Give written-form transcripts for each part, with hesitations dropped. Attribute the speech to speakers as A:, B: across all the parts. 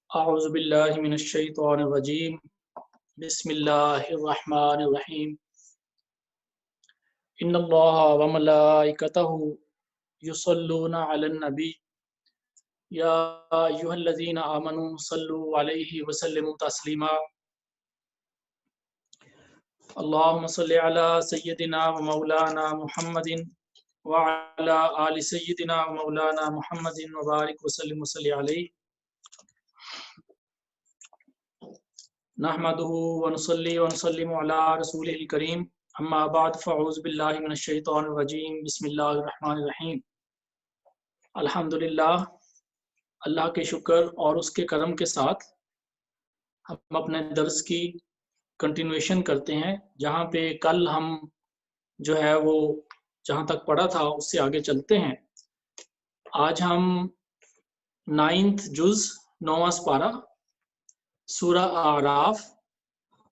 A: اعوذ باللہ من الشیطان الرجیم بسم اللہ الرحمن الرحیم ان اللہ وملائکتہ یصلون علی النبی یا ایھا الذین آمنوا صلوا علیہ وسلموا تسلیما اللہم صل علی سیدنا و مولانا محمد وعلی آل سیدنا و مولانا محمد وبارک وسلم وصلی علیہ نحمده ونصلي ونسلم على رسوله الكريم اما بعد فاعوذ باللہ من الشیطان الرجیم بسم اللہ الرحمن الرحیم الحمدللہ اللہ کے شکر اور اس کے کرم کے ساتھ ہم اپنے درس کی کنٹینویشن کرتے ہیں جہاں پہ کل ہم جو ہے وہ جہاں تک پڑھا تھا اس سے آگے چلتے ہیں۔ آج ہم 9th جز 9واں سپارہ سورہ اعراف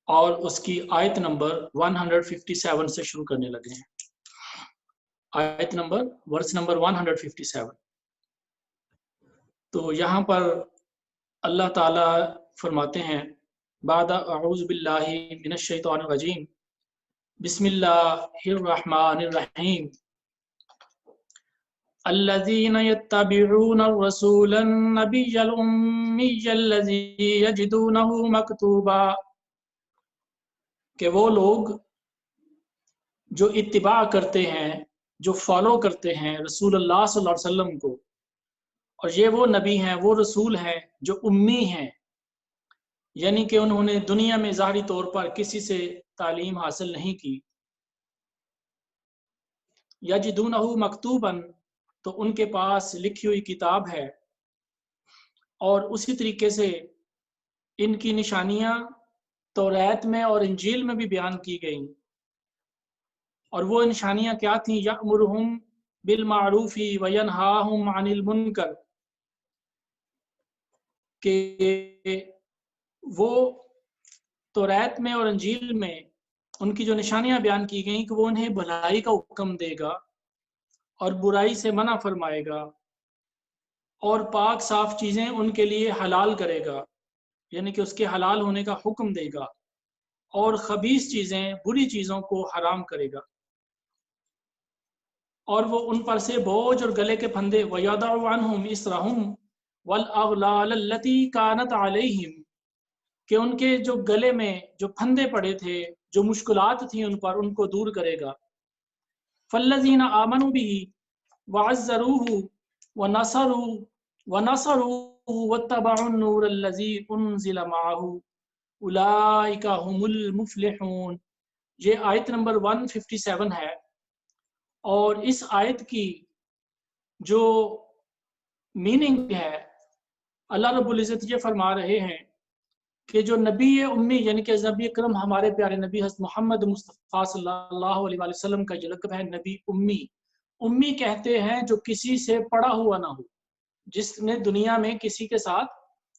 A: اور اس کی آیت نمبر 157 سے شروع کرنے لگے ہیں۔ Verse number 157۔ تو یہاں پر اللہ تعالی فرماتے ہیں بعد اعوذ باللہ من الشیطان الرجیم بسم اللہ الرحمن الرحیم الذين يتبعون الرسول النبي الأمي الذي يجدونه مكتوبا، کہ وہ لوگ جو اتباع کرتے ہیں، جو فالو کرتے ہیں رسول اللہ صلی اللہ علیہ وسلم کو، اور یہ وہ نبی ہیں، وہ رسول ہیں جو امی ہیں، یعنی کہ انہوں نے دنیا میں ظاہری طور پر کسی سے تعلیم حاصل نہیں کی۔ یجدونہ مکتوباً، تو ان کے پاس لکھی ہوئی کتاب ہے، اور اسی طریقے سے ان کی نشانیاں توریت میں اور انجیل میں بھی بیان کی گئیں۔ اور وہ نشانیاں کیا تھیں؟ یأمرہم بالمعروف وینہاہم عن المنکر، کہ وہ توریت میں اور انجیل میں ان کی جو نشانیاں بیان کی گئیں کہ وہ انہیں بھلائی کا حکم دے گا اور برائی سے منع فرمائے گا، اور پاک صاف چیزیں ان کے لیے حلال کرے گا، یعنی کہ اس کے حلال ہونے کا حکم دے گا، اور خبیث چیزیں، بری چیزوں کو حرام کرے گا، اور وہ ان پر سے بوجھ اور گلے کے پھندے وَيَضَعُ عَنْهُمْ إِصْرَهُمْ وَالْأَغْلَالَ الَّتِي كَانَتْ عَلَيْهِمْ، کہ ان کے جو گلے میں جو پھندے پڑے تھے، جو مشکلات تھیں ان پر، ان کو دور کرے گا۔ فَالَّذِينَ آمَنُوا بِهِ وَعَزَّرُوهُ وَنَصَرُوهُ وَاتَّبَعُوا النُّورَ الَّذِي أُنزِلَ مَعَهُ أُولَئِكَ هُمُ الْمُفْلِحُونَ۔ یہ آیت نمبر 157 ہے، اور اس آیت کی جو میننگ ہے، اللہ رب العزت یہ فرما رہے ہیں کہ جو نبی امی، یعنی کہ نبی اکرم ہمارے پیارے نبی حضرت محمد مصطفیٰ صلی اللہ علیہ وسلم کا جو لقب ہے نبی امی، امی کہتے ہیں جو کسی سے پڑھا ہوا نہ ہو، جس نے دنیا میں کسی کے ساتھ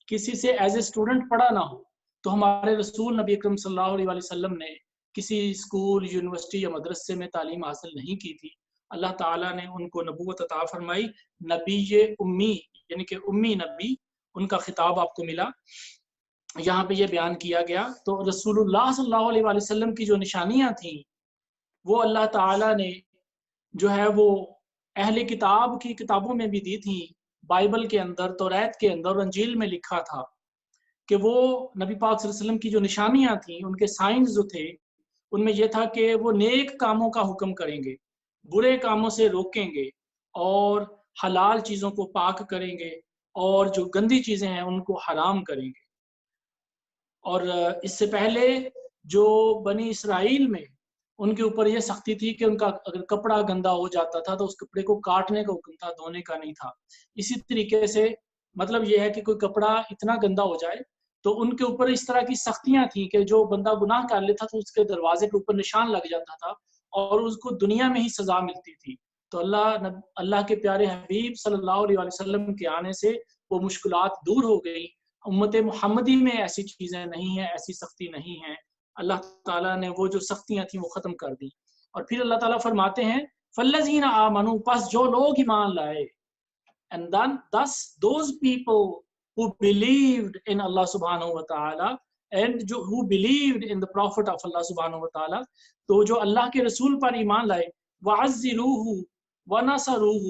A: کسی سے ایز اے اسٹوڈنٹ پڑھا نہ ہو۔ تو ہمارے رسول نبی اکرم صلی اللہ علیہ وسلم نے کسی اسکول، یونیورسٹی یا مدرسے میں تعلیم حاصل نہیں کی تھی۔ اللہ تعالیٰ نے ان کو نبوت عطا فرمائی، نبی امی، یعنی کہ امی نبی، ان کا خطاب آپ کو ملا، یہاں پہ یہ بیان کیا گیا۔ تو رسول اللہ صلی اللہ علیہ وسلم کی جو نشانیاں تھیں وہ اللہ تعالیٰ نے جو ہے وہ اہل کتاب کی کتابوں میں بھی دی تھیں، بائبل کے اندر، توریت کے اندر اور انجیل میں لکھا تھا کہ وہ نبی پاک صلی اللہ علیہ وسلم کی جو نشانیاں تھیں، ان کے سائنز جو تھے، ان میں یہ تھا کہ وہ نیک کاموں کا حکم کریں گے، برے کاموں سے روکیں گے، اور حلال چیزوں کو پاک کریں گے، اور جو گندی چیزیں ہیں ان کو حرام کریں گے۔ اور اس سے پہلے جو بنی اسرائیل میں ان کے اوپر یہ سختی تھی کہ ان کا اگر کپڑا گندا ہو جاتا تھا تو اس کپڑے کو کاٹنے کا حکم تھا، دھونے کا نہیں تھا۔ اسی طریقے سے مطلب یہ ہے کہ کوئی کپڑا اتنا گندا ہو جائے تو ان کے اوپر اس طرح کی سختیاں تھیں کہ جو بندہ گناہ کر لیتا تو اس کے دروازے کے اوپر نشان لگ جاتا تھا اور اس کو دنیا میں ہی سزا ملتی تھی۔ تو اللہ کے پیارے حبیب صلی اللہ علیہ وسلم کے آنے سے وہ مشکلات دور ہو گئی۔ امت محمدی میں ایسی چیزیں نہیں ہیں، ایسی سختی نہیں ہے۔ اللہ تعالیٰ نے وہ جو سختیاں تھیں وہ ختم کر دی۔ اور پھر اللہ تعالیٰ فرماتے ہیں فَالَّذِينَ آمَنُوا، پس جو لوگ ایمان لائے، and then thus those people who believed in Allah subhanahu wa ta'ala and who believed in the Prophet of Allah subhanahu wa ta'ala, تو جو اللہ کے رسول پر ایمان لائے وَعَزِّرُوهُ وَنَصَرُوهُ،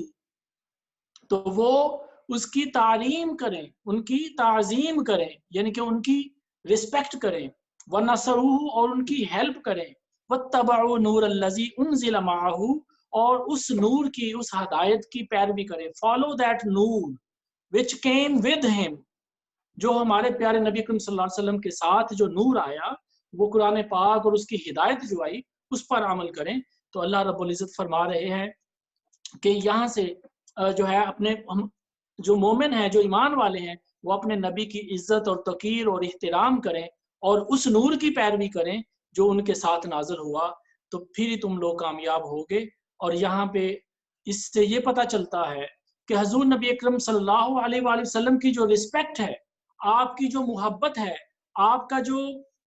A: تو وہ اس کی تعلیم کریں، ان کی تعظیم کریں، یعنی کہ ان کی رسپیکٹ کریں، وَنَصَرُوهُ اور ان کی ہیلپ کریں، وَاتَّبَعُوا نُورَ الَّذِي أُنزِلَ مَعَهُ اور اس نور کی، اس ہدایت کی پیروی کریں، follow that Noor which came with him، جو ہمارے پیارے نبی اکرم صلی اللہ علیہ وسلم کے ساتھ جو نور آیا، وہ قرآن پاک اور اس کی ہدایت جو آئی اس پر عمل کریں۔ تو اللہ رب العزت فرما رہے ہیں کہ یہاں سے جو ہے اپنے جو مومن ہیں، جو ایمان والے ہیں، وہ اپنے نبی کی عزت اور توقیر اور احترام کریں اور اس نور کی پیروی کریں جو ان کے ساتھ نازل ہوا، تو پھر ہی تم لوگ کامیاب ہوگے۔ اور یہاں پہ اس سے یہ پتہ چلتا ہے کہ حضور نبی اکرم صلی اللہ علیہ وآلہ وسلم کی جو رسپیکٹ ہے، آپ کی جو محبت ہے، آپ کا جو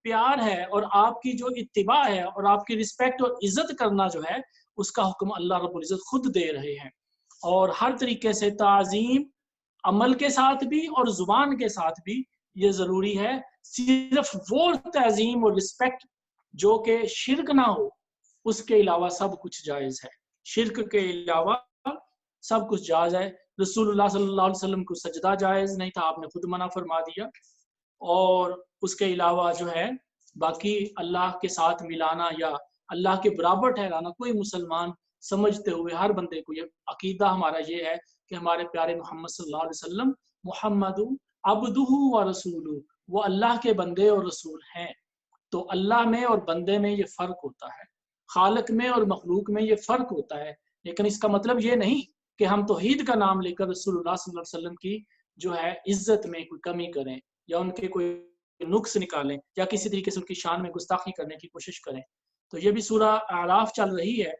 A: پیار ہے اور آپ کی جو اتباع ہے اور آپ کی رسپیکٹ اور عزت کرنا جو ہے، اس کا حکم اللہ رب العزت خود دے رہے ہیں۔ اور ہر طریقے سے تعظیم عمل کے ساتھ بھی اور زبان کے ساتھ بھی یہ ضروری ہے۔ صرف وہ تعظیم اور رسپیکٹ جو کہ شرک نہ ہو، اس کے علاوہ سب کچھ جائز ہے۔ شرک کے علاوہ سب کچھ جائز ہے۔ رسول اللہ صلی اللہ علیہ وسلم کو سجدہ جائز نہیں تھا، آپ نے خود منع فرما دیا۔ اور اس کے علاوہ جو ہے باقی اللہ کے ساتھ ملانا یا اللہ کے برابر ٹھہرانا، کوئی مسلمان سمجھتے ہوئے ہر بندے کو یہ عقیدہ ہمارا یہ ہے کہ ہمارے پیارے محمد صلی اللہ علیہ وسلم محمد عبدہ و رسولہ، وہ اللہ کے بندے اور رسول ہیں۔ تو اللہ میں اور بندے میں یہ فرق ہوتا ہے، خالق میں اور مخلوق میں یہ فرق ہوتا ہے، لیکن اس کا مطلب یہ نہیں کہ ہم توحید کا نام لے کر رسول اللہ صلی اللہ علیہ وسلم کی جو ہے عزت میں کوئی کمی کریں یا ان کے کوئی نقص نکالیں یا کسی طریقے سے ان کی شان میں گستاخی کرنے کی کوشش کریں۔ تو یہ بھی سورہ اعراف چل رہی ہے۔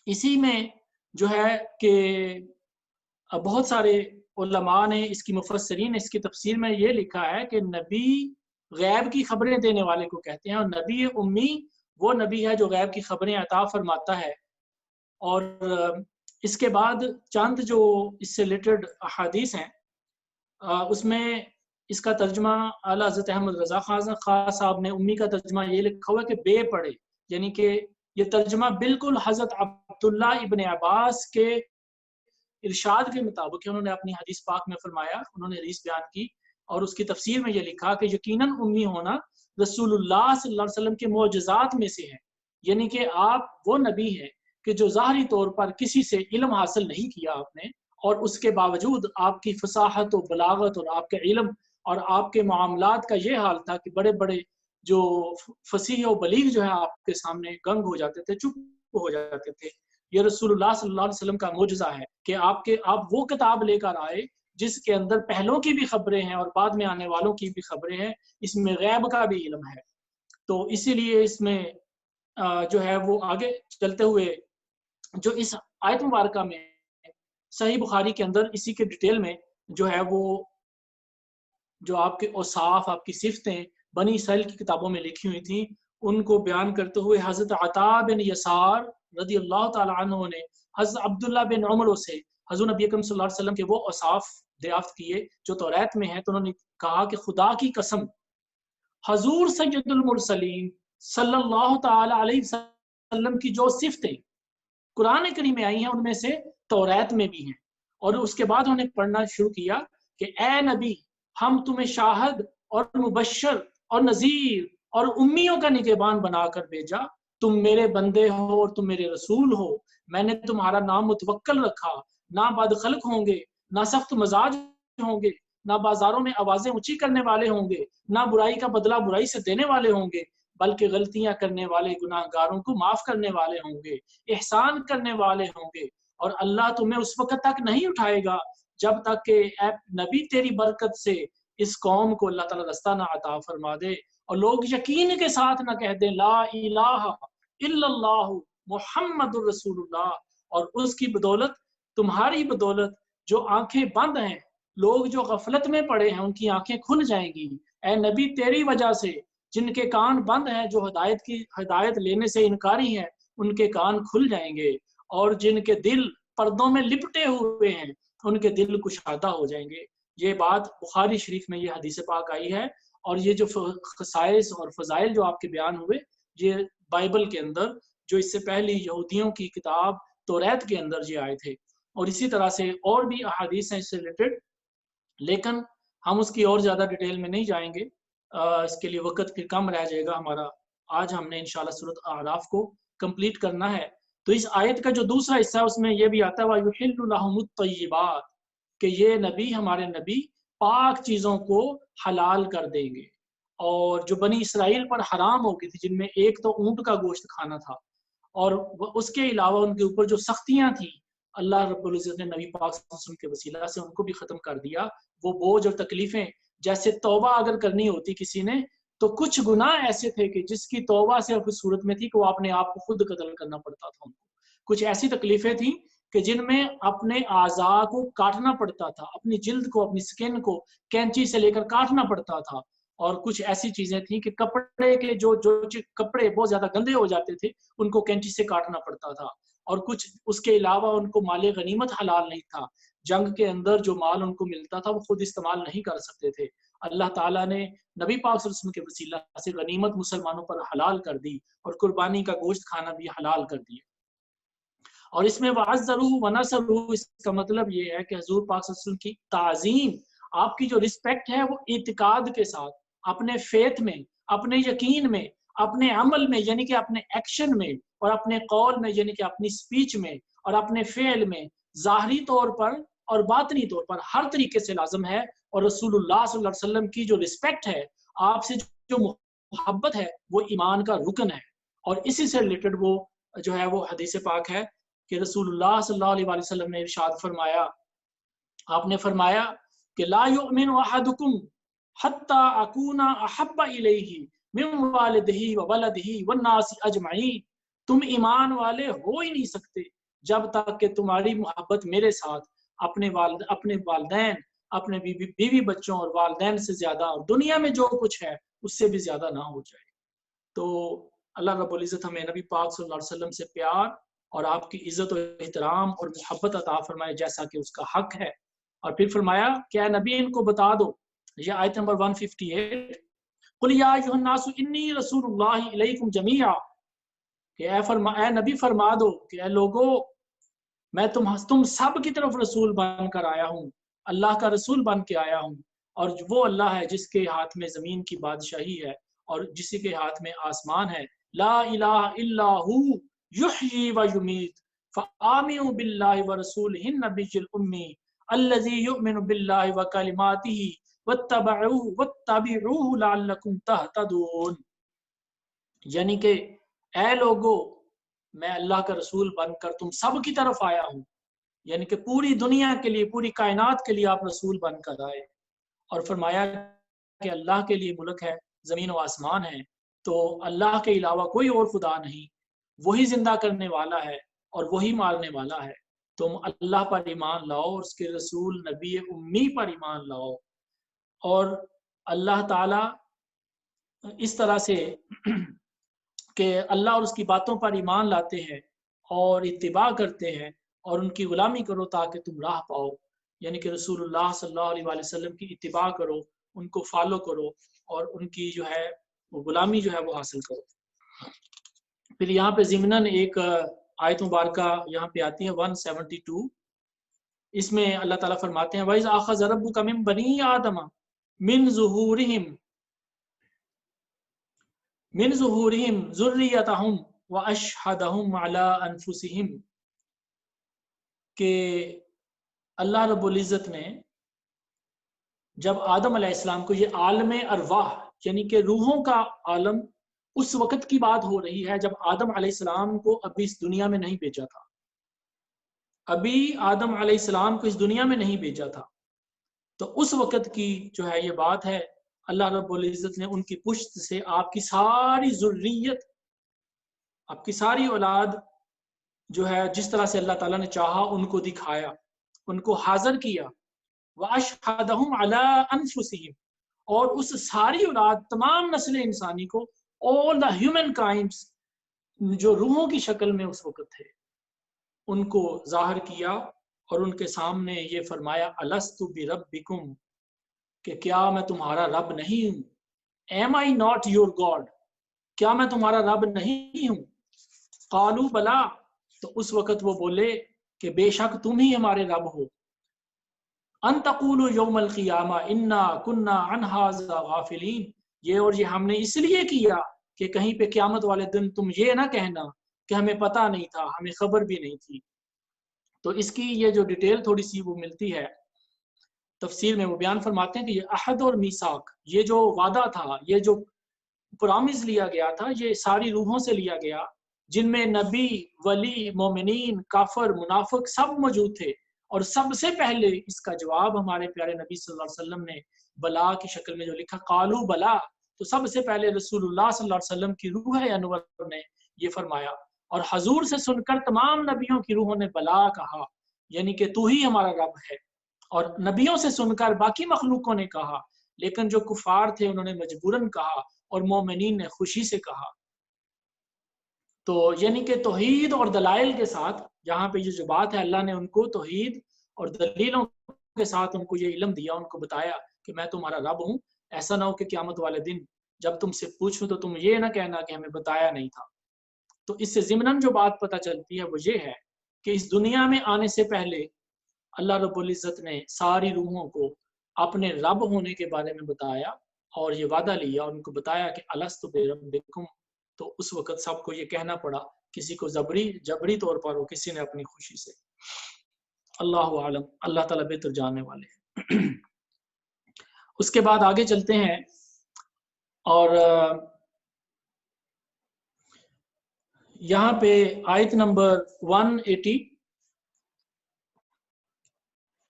A: اسی میں جو ہے کہ بہت سارے علماء نے، اس کی مفسرین نے اس کی تفسیر میں یہ لکھا ہے کہ نبی غیب کی خبریں دینے والے کو کہتے ہیں، اور نبی امی وہ نبی ہے جو غیب کی خبریں عطا فرماتا ہے۔ اور اس کے بعد چند جو اس سے ریلیٹڈ احادیث ہیں، اس میں اس کا ترجمہ اعلیٰ حضرت احمد رضا خان صاحب نے امی کا ترجمہ یہ لکھا ہوا ہے کہ بے پڑھے، یعنی کہ یہ ترجمہ بالکل حضرت عبداللہ ابن عباس کے ارشاد کے مطابق انہوں نے اپنی حدیث پاک میں فرمایا، انہوں نے حدیث بیان کی اور اس کی تفسیر میں یہ لکھا کہ یقیناً امی ہونا رسول اللہ صلی اللہ علیہ وسلم کے معجزات میں سے ہے، یعنی کہ آپ وہ نبی ہیں کہ جو ظاہری طور پر کسی سے علم حاصل نہیں کیا آپ نے، اور اس کے باوجود آپ کی فصاحت و بلاغت اور آپ کے علم اور آپ کے معاملات کا یہ حال تھا کہ بڑے بڑے جو فصیح و بلیغ جو ہے آپ کے سامنے گنگ ہو جاتے تھے، چپ ہو جاتے تھے۔ یہ رسول اللہ صلی اللہ علیہ وسلم کا معجزہ ہے کہ آپ وہ کتاب لے کر آئے جس کے اندر پہلوں کی بھی خبریں ہیں اور بعد میں آنے والوں کی بھی خبریں ہیں، اس میں غیب کا بھی علم ہے۔ تو اسی لیے اس میں جو ہے وہ آگے چلتے ہوئے جو اس آیت مبارکہ میں صحیح بخاری کے اندر اسی کے ڈیٹیل میں جو ہے وہ جو آپ کے اوصاف، آپ کی صفتیں بنی اسرائیل کی کتابوں میں لکھی ہوئی تھیں، ان کو بیان کرتے ہوئے حضرت عطا بن یسار رضی اللہ تعالیٰ عنہ نے حضرت عبداللہ بن عمر سے حضور نبی اکرم صلی اللہ علیہ وسلم کے وہ اوصاف دریافت کیے جو توریت میں ہیں۔ تو انہوں نے کہا کہ خدا کی قسم، حضور سید المرسلین صلی اللہ تعالیٰ علیہ وسلم کی جو صفتیں قرآن کریم میں آئی ہیں ان میں سے توریت میں بھی ہیں۔ اور اس کے بعد انہوں نے پڑھنا شروع کیا کہ اے نبی، ہم تمہیں شاہد اور مبشر اور نذیر اور امیوں کا نگہبان بنا کر بھیجا، تم میرے بندے ہو اور تم میرے رسول ہو، میں نے تمہارا نام متوکل رکھا، نہ بد خلق ہوں گے، نہ سخت مزاج ہوں گے، نہ بازاروں میں آوازیں اونچی کرنے والے ہوں گے، نہ برائی کا بدلہ برائی سے دینے والے ہوں گے، بلکہ غلطیاں کرنے والے گناہ گاروں کو معاف کرنے والے ہوں گے، احسان کرنے والے ہوں گے، اور اللہ تمہیں اس وقت تک نہیں اٹھائے گا جب تک کہ اے نبی تیری برکت سے اس قوم کو اللہ تعالیٰ رستہ نہ عطا فرما دے اور لوگ یقین کے ساتھ نہ کہہ دیں لا الہ الا اللہ محمد الرسول اللہ، اور اس کی بدولت، تمہاری بدولت، جو آنکھیں بند ہیں، لوگ جو غفلت میں پڑے ہیں ان کی آنکھیں کھل جائیں گی۔ اے نبی تیری وجہ سے جن کے کان بند ہیں، جو ہدایت لینے سے انکاری ہیں، ان کے کان کھل جائیں گے، اور جن کے دل پردوں میں لپٹے ہوئے ہیں ان کے دل کشادہ ہو جائیں گے۔ یہ بات بخاری شریف میں یہ حدیث پاک آئی ہے، اور یہ جو خصائص اور فضائل جو آپ کے بیان ہوئے یہ بائبل کے اندر، جو اس سے پہلی یہودیوں کی کتاب توریت کے اندر یہ آئے تھے، اور اسی طرح سے اور بھی احادیث ہیں اس سے ریلیٹڈ، لیکن ہم اس کی اور زیادہ ڈیٹیل میں نہیں جائیں گے، اس کے لیے وقت پھر کم رہ جائے گا ہمارا۔ آج ہم نے انشاءاللہ سورۃ اعراف کو کمپلیٹ کرنا ہے۔ تو اس آیت کا جو دوسرا حصہ ہے اس میں یہ بھی آتا ہے وَيُحِلُّ لَهُمُ الطَّيِّبَاتِ، کہ یہ نبی، ہمارے نبی پاک چیزوں کو حلال کر دیں گے، اور جو بنی اسرائیل پر حرام ہو گئی تھی، جن میں ایک تو اونٹ کا گوشت کھانا تھا، اور اس کے علاوہ ان کے اوپر جو سختیاں تھیں اللہ رب العزت نے نبی پاک صلی اللہ علیہ وسلم کے وسیلہ سے ان کو بھی ختم کر دیا۔ وہ بوجھ اور تکلیفیں، جیسے توبہ اگر کرنی ہوتی کسی نے تو کچھ گناہ ایسے تھے کہ جس کی توبہ سے اس صورت میں تھی کہ وہ اپنے آپ کو خود قتل کرنا پڑتا تھا ان کو۔ کچھ ایسی تکلیفیں تھیں کہ جن میں اپنے اعضاء کو کاٹنا پڑتا تھا، اپنی جلد کو، اپنی سکن کو کینچی سے لے کر کاٹنا پڑتا تھا، اور کچھ ایسی چیزیں تھیں کہ کپڑے کے جو کپڑے بہت زیادہ گندے ہو جاتے تھے ان کو کینچی سے کاٹنا پڑتا تھا، اور کچھ اس کے علاوہ ان کو مال غنیمت حلال نہیں تھا، جنگ کے اندر جو مال ان کو ملتا تھا وہ خود استعمال نہیں کر سکتے تھے۔ اللہ تعالیٰ نے نبی پاک صلی اللہ علیہ وسلم کے وسیلہ سے غنیمت مسلمانوں پر حلال کر دی، اور قربانی کا گوشت کھانا بھی حلال کر دیا۔ اور اس میں وَعَزَّرُوهُ وَنَصَرُوهُ، اس کا مطلب یہ ہے کہ حضور پاک صلی اللہ علیہ وسلم کی تعظیم، آپ کی جو رسپیکٹ ہے وہ اعتقاد کے ساتھ، اپنے فیتھ میں، اپنے یقین میں، اپنے عمل میں یعنی کہ اپنے ایکشن میں، اور اپنے قول میں یعنی کہ اپنی سپیچ میں، اور اپنے فعل میں، ظاہری طور پر اور باطنی طور پر ہر طریقے سے لازم ہے۔ اور رسول اللہ صلی اللہ علیہ وسلم کی جو رسپیکٹ ہے، آپ سے جو محبت ہے، وہ ایمان کا رکن ہے، اور اسی سے ریلیٹڈ وہ جو ہے وہ حدیث پاک ہے کہ رسول اللہ صلی اللہ علیہ وسلم نے ارشاد فرمایا، آپ نے فرمایا کہ لا یؤمن احدکم حتی اکون احب الیہ من والدہ وولدہ والناس اجمعین، تم ایمان والے ہو ہی نہیں سکتے جب تک کہ تمہاری محبت میرے ساتھ اپنے والدین، اپنے بیوی بچوں اور والدین سے زیادہ، اور دنیا میں جو کچھ ہے اس سے بھی زیادہ نہ ہو جائے۔ تو اللہ رب العزت ہمیں نبی پاک صلی اللہ علیہ وسلم سے پیار اور آپ کی عزت و احترام اور محبت عطا فرمائے جیسا کہ اس کا حق ہے۔ اور پھر فرمایا کہ اے نبی ان کو بتا دو، یہ آیت نمبر 158، قل یا ایھا الناس انی رسول اللہ الیکم جمیعا، کہ اے نبی فرما دو کہ اے لوگو میں تم سب کی طرف رسول بن کر آیا ہوں، اللہ کا رسول بن کے آیا ہوں، اور وہ اللہ ہے جس کے ہاتھ میں زمین کی بادشاہی ہے اور جسی کے ہاتھ میں آسمان ہے، لا الہ الا ہو یحیی و یمیت فآمنوا باللہ ورسولہ النبی الامی الذی یؤمن باللہ وکلماتہ واتبعوہ لعلکم تہتدون، یعنی کہ اے لوگو میں اللہ کا رسول بن کر تم سب کی طرف آیا ہوں، یعنی کہ پوری دنیا کے لیے، پوری کائنات کے لیے آپ رسول بن کر آئے، اور فرمایا کہ اللہ کے لیے ملک ہے، زمین و آسمان ہے، تو اللہ کے علاوہ کوئی اور خدا نہیں، وہی زندہ کرنے والا ہے اور وہی مارنے والا ہے، تم اللہ پر ایمان لاؤ اور اس کے رسول نبی امی پر ایمان لاؤ۔ اور اللہ تعالی اس طرح سے کہ اللہ اور اس کی باتوں پر ایمان لاتے ہیں اور اتباع کرتے ہیں اور ان کی غلامی کرو تاکہ تم راہ پاؤ، یعنی کہ رسول اللہ صلی اللہ علیہ وسلم کی اتباع کرو، ان کو فالو کرو، اور ان کی جو ہے وہ غلامی جو ہے وہ حاصل کرو۔ پھر یہاں پہ ضمناً ایک آیت مبارکہ یہاں پہ آتی ہے 172، اس میں اللہ تعالیٰ فرماتے ہیں وَإِذْ أَخَذَ رَبُّكَ مِن بَنِي آدَمَ مِن ظُهُورِهِمْ ذُرِّيَّتَهُمْ وَأَشْهَدَهُمْ عَلَىٰ أَنفُسِهِمْ، کہ اللہ رب العزت نے جب آدم علیہ السلام کو، یہ عالم ارواح یعنی کہ روحوں کا عالم، اس وقت کی بات ہو رہی ہے جب آدم علیہ السلام کو ابھی اس دنیا میں نہیں بھیجا تھا، ابھی آدم علیہ السلام کو اس دنیا میں نہیں بھیجا تھا، تو اس وقت کی جو ہے یہ بات ہے، اللہ رب العزت نے ان کی پشت سے آپ کی ساری ذریت، آپ کی ساری اولاد جو ہے جس طرح سے اللہ تعالیٰ نے چاہا ان کو دکھایا، ان کو حاضر کیا، وَأَشْهَدَهُمْ عَلَىٰ أَنفُسِهِمْ، اور اس ساری اولاد، تمام نسل انسانی کو، all the human kinds جو روحوں کی شکل میں اس وقت تھے، ان کو ظاہر کیا اور ان کے سامنے یہ فرمایا الست بربکم، کہ کیا میں تمہارا رب نہیں ہوں؟ Am I not your God؟ کیا میں تمہارا رب نہیں ہوں؟ قالوا بلا، تو اس وقت وہ بولے کہ بے شک تم ہی ہمارے رب ہو۔ ان تقولوا یوم القیامہ انا کنا عن ھذا غافلین، یہ اور یہ ہم نے اس لیے کیا کہ کہیں پہ قیامت والے دن تم یہ نہ کہنا کہ ہمیں پتہ نہیں تھا، ہمیں خبر بھی نہیں تھی۔ تو اس کی یہ جو ڈیٹیل تھوڑی سی وہ ملتی ہے تفسیر میں، وہ بیان فرماتے ہیں کہ یہ عہد اور میثاق، یہ جو وعدہ تھا، یہ جو پرامز لیا گیا تھا، یہ ساری روحوں سے لیا گیا جن میں نبی، ولی، مومنین، کافر، منافق سب موجود تھے، اور سب سے پہلے اس کا جواب ہمارے پیارے نبی صلی اللہ علیہ وسلم نے بلا کی شکل میں جو لکھا قالو بلا، تو سب سے پہلے رسول اللہ صلی اللہ علیہ وسلم کی روح انور نے یہ فرمایا، اور حضور سے سن کر تمام نبیوں کی روحوں نے بلا کہا، یعنی کہ تو ہی ہمارا رب ہے، اور نبیوں سے سن کر باقی مخلوقوں نے کہا، لیکن جو کفار تھے انہوں نے مجبوراً کہا اور مومنین نے خوشی سے کہا۔ تو یعنی کہ توحید اور دلائل کے ساتھ جہاں پہ یہ جو بات ہے، اللہ نے ان کو توحید اور دلیلوں کے ساتھ ان کو یہ علم دیا، ان کو بتایا کہ میں تمہارا رب ہوں۔ ایسا نہ ہو کہ قیامت والے دن جب تم سے پوچھوں تو تم یہ نہ کہنا کہ ہمیں بتایا نہیں تھا۔ تو اس سے ضمناً جو بات پتہ چلتی ہے وہ یہ ہے کہ اس دنیا میں آنے سے پہلے اللہ رب العزت نے ساری روحوں کو اپنے رب ہونے کے بارے میں بتایا، اور یہ وعدہ لیا اور ان کو بتایا کہ الست بربکم، تو اس وقت سب کو یہ کہنا پڑا، کسی کو جبری طور پر، وہ کسی نے اپنی خوشی سے۔ اللہ عالم، اللہ تعالیٰ بہتر جاننے والے۔ اس کے بعد آگے چلتے ہیں، اور یہاں پہ آیت نمبر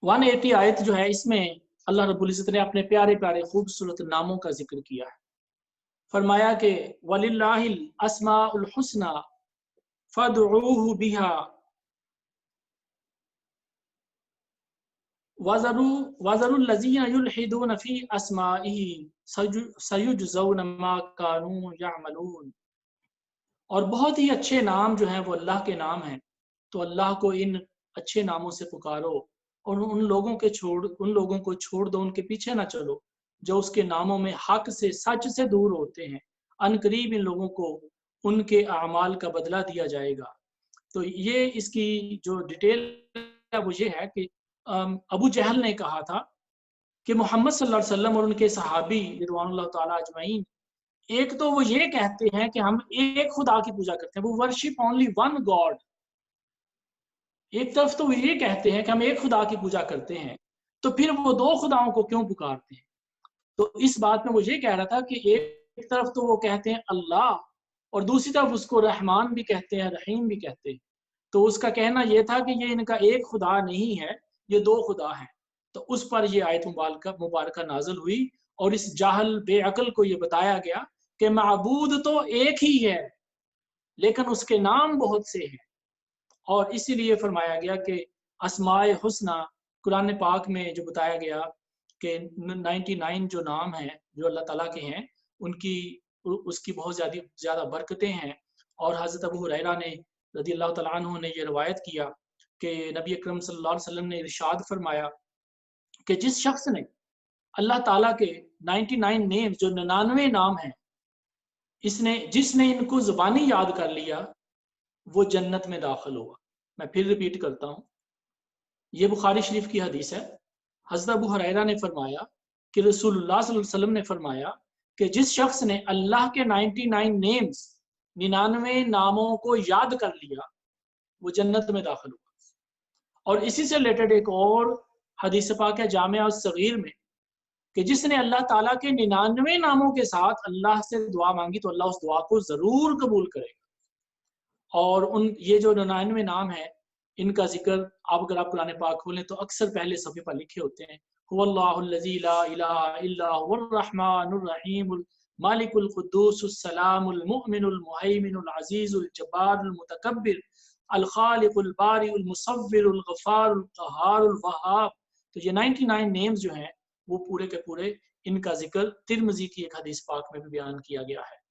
A: 180 آیت جو ہے، اس میں اللہ رب العزت نے اپنے پیارے پیارے خوبصورت ناموں کا ذکر کیا ہے۔ فرمایا کہ وَلِلَّهِ الْأَسْمَاءُ الْحُسْنَى فَادْعُوهُ بِهَا وَذَرُوا الَّذِينَ يُلْحِدُونَ فِي أَسْمَائِهِ سَيُجْزَوْنَ مَا كَانُوا يَعْمَلُونَ۔ اور بہت ہی اچھے نام جو ہیں وہ اللہ کے نام ہیں، تو اللہ کو ان اچھے ناموں سے پکارو، اور ان لوگوں کو چھوڑ دو، ان کے پیچھے نہ چلو جو اس کے ناموں میں حق سے، سچ سے دور ہوتے ہیں۔ ان قریب ان لوگوں کو ان کے اعمال کا بدلہ دیا جائے گا۔ تو یہ اس کی جو ڈیٹیل ہے وہ یہ ہے کہ ابو جہل نے کہا تھا کہ محمد صلی اللہ علیہ وسلم اور ان کے صحابی رضوان اللہ تعالیٰ اجمعین، ایک تو وہ یہ کہتے ہیں کہ ہم ایک خدا کی پوجا کرتے ہیں، وہ ورشپ اونلی ون گاڈ۔ ایک طرف تو وہ یہ کہتے ہیں کہ ہم ایک خدا کی پوجا کرتے ہیں، تو پھر وہ دو خداؤں کو کیوں پکارتے ہیں؟ تو اس بات میں وہ یہ کہہ رہا تھا کہ ایک طرف تو وہ کہتے ہیں اللہ، اور دوسری طرف اس کو رحمان بھی کہتے ہیں، رحیم بھی کہتے ہیں۔ تو اس کا کہنا یہ تھا کہ یہ ان کا ایک خدا نہیں ہے، یہ دو خدا ہیں۔ تو اس پر یہ آیت مبارکہ نازل ہوئی، اور اس جاہل بے عقل کو یہ بتایا گیا کہ معبود تو ایک ہی ہے لیکن اس کے نام بہت سے ہیں، اور اسی لیے فرمایا گیا کہ اسماء حسنہ قرآن پاک میں جو بتایا گیا کہ 99 جو نام ہیں جو اللہ تعالیٰ کے ہیں، اس کی بہت زیادہ برکتیں ہیں۔ اور حضرت ابو ہریرہ نے رضی اللہ تعالیٰ عنہ نے یہ روایت کیا کہ نبی اکرم صلی اللہ علیہ وسلم نے ارشاد فرمایا کہ جس شخص نے اللہ تعالیٰ کے 99 نیم جو 99 نام ہیں، جس نے ان کو زبانی یاد کر لیا، وہ جنت میں داخل ہوگا۔ میں پھر ریپیٹ کرتا ہوں، یہ بخاری شریف کی حدیث ہے۔ حضرت ابو ہریرہ نے فرمایا کہ رسول اللہ صلی اللہ علیہ وسلم نے فرمایا کہ جس شخص نے اللہ کے 99 نیمز، 99 ناموں کو یاد کر لیا، وہ جنت میں داخل ہوگا۔ اور اسی سے ریلیٹڈ ایک اور حدیث پاک ہے جامعہ الصغیر میں کہ جس نے اللہ تعالیٰ کے 99 ناموں کے ساتھ اللہ سے دعا مانگی تو اللہ اس دعا کو ضرور قبول کرے گا۔ اور یہ جو 99 نام ہیں، ان کا ذکر اگر آپ قرآن پاک کھولیں تو اکثر پہلے صفحے پر لکھے ہوتے ہیں۔ هو اللہ الذی لا الہ الا هو الرحمن الرحیم المالک القدوس السلام المؤمن المہیمن العزیز الجبار المتکبر الخالق الباری المصور الغفار القہار الوہاب۔ تو یہ 99 نیمز جو ہیں وہ پورے کے پورے ان کا ذکر ترمذی کی ایک حدیث پاک میں بھی بیان کیا گیا ہے۔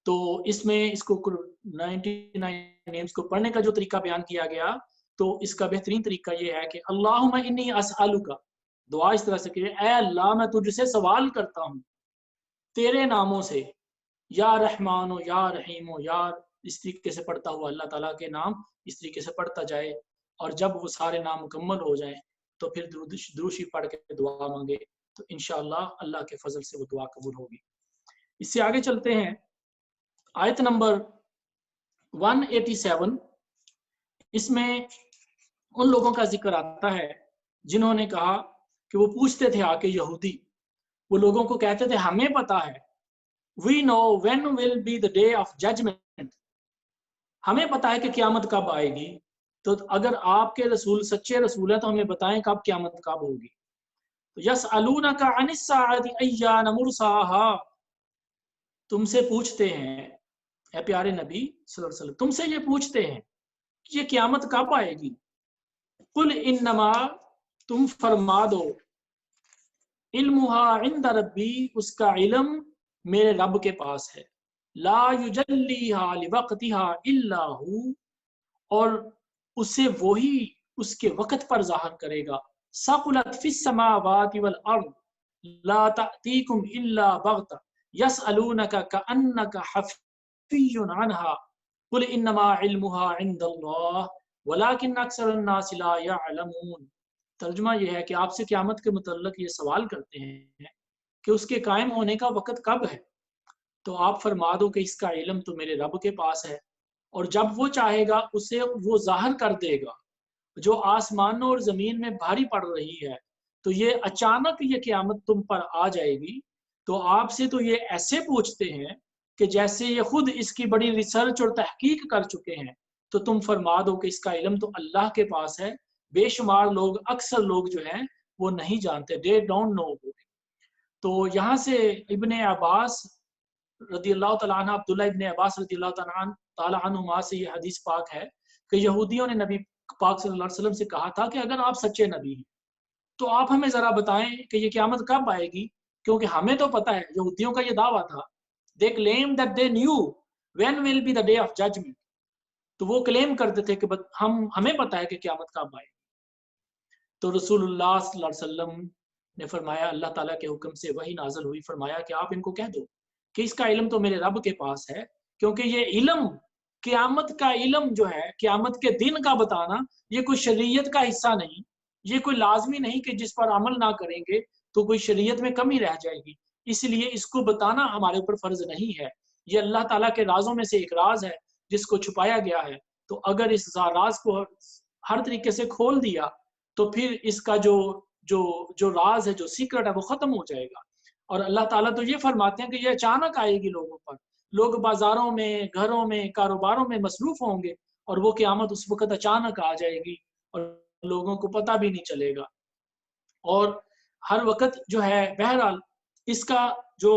A: تو اس میں اس کو 99 نیمز کو پڑھنے کا جو طریقہ بیان کیا گیا، تو اس کا بہترین طریقہ یہ ہے کہ اللہم انی اسألک دعا اس طرح سے کہ اے اللہ میں تجھ سے سوال کرتا ہوں تیرے ناموں سے، یا رحمان و یا رحیم و یا، اس طریقے سے پڑھتا ہوا اللہ تعالیٰ کے نام اس طریقے سے پڑھتا جائے، اور جب وہ سارے نام مکمل ہو جائیں تو پھر دروشی پڑھ کے دعا مانگے، تو انشاءاللہ اللہ کے فضل سے وہ دعا قبول ہوگی۔ اس سے آگے چلتے ہیں، آیت نمبر 187، اس میں ان لوگوں کا ذکر آتا ہے جنہوں نے کہا کہ وہ پوچھتے تھے آ کے یہودی، وہ لوگوں کو کہتے تھے ہمیں پتا ہے we know when will be the day of judgment، ہمیں پتا ہے کہ قیامت کب آئے گی، تو اگر آپ کے رسول سچے رسول ہیں تو ہمیں بتائیں کب قیامت کب ہوگی۔ یسألونک عن الساعۃ ایان مرساہا، تم سے پوچھتے ہیں اے پیارے نبی صلی اللہ علیہ وسلم، تم سے یہ پوچھتے ہیں کہ یہ قیامت کب آئے گی، قل انما، تم فرما دو، علمھا عند ربی، اس کا علم میرے رب کے پاس ہے، لا یجلیھا لوقتھا الا ہو، اور اسے وہی اس کے وقت پر ظاہر کرے گا، ثقلت فی السماوات والارض لا تأتیکم الا بغتہ یسألونک کأنک حفی عنہا قل انما علمھا عند اللہ ولکن اکثر الناس لا یعلمون۔ ترجمہ یہ ہے کہ آپ سے قیامت کے متعلق یہ سوال کرتے ہیں کہ اس کے قائم ہونے کا وقت کب ہے، تو آپ فرما دو کہ اس کا علم تو میرے رب کے پاس ہے، اور جب وہ چاہے گا اسے وہ ظاہر کر دے گا۔ جو آسمانوں اور زمین میں بھاری پڑ رہی ہے، تو یہ اچانک یہ قیامت تم پر آ جائے گی، تو آپ سے تو یہ ایسے پوچھتے ہیں کہ جیسے یہ خود اس کی بڑی ریسرچ اور تحقیق کر چکے ہیں، تو تم فرما دو کہ اس کا علم تو اللہ کے پاس ہے، بے شمار لوگ، اکثر لوگ جو ہیں وہ نہیں جانتے، they don't know۔ تو یہاں سے ابن عباس رضی اللہ تعالیٰ عنہ، عبداللہ ابن عباس رضی اللہ تعالیٰ عنہما سے یہ حدیث پاک ہے کہ یہودیوں نے نبی پاک صلی اللہ علیہ وسلم سے کہا تھا کہ اگر آپ سچے نبی ہیں تو آپ ہمیں ذرا بتائیں کہ یہ قیامت کب آئے گی، کیونکہ ہمیں تو پتہ ہے، یہودیوں کا یہ دعویٰ تھا، they claim that they knew when will be the day of judgment، تو وہ کلیم کرتے تھے کہ ہمیں پتہ ہے کہ قیامت کب آئے گی۔ تو رسول اللہ صلی اللہ علیہ وسلم نے فرمایا، اللہ تعالیٰ کے حکم سے وحی نازل ہوئی، فرمایا کہ آپ ان کو کہہ دو کہ اس کا علم تو میرے رب کے پاس ہے، کیونکہ یہ علم، قیامت کا علم جو ہے، قیامت کے دن کا بتانا، یہ کوئی شریعت کا حصہ نہیں، یہ کوئی لازمی نہیں کہ جس پر عمل نہ کریں گے تو کوئی شریعت میں کمی رہ جائے گی، اس لیے اس کو بتانا ہمارے اوپر فرض نہیں ہے، یہ اللہ تعالیٰ کے رازوں میں سے ایک راز ہے جس کو چھپایا گیا ہے، تو اگر اس راز کو ہر طریقے سے کھول دیا تو پھر اس کا جو راز ہے، جو سیکرٹ ہے، وہ ختم ہو جائے گا۔ اور اللہ تعالیٰ تو یہ فرماتے ہیں کہ یہ اچانک آئے گی لوگوں پر، لوگ بازاروں میں، گھروں میں، کاروباروں میں مصروف ہوں گے، اور وہ قیامت اس وقت اچانک آ جائے گی اور لوگوں کو پتہ بھی نہیں چلے گا۔ اور ہر وقت جو ہے، بہرحال اس کا جو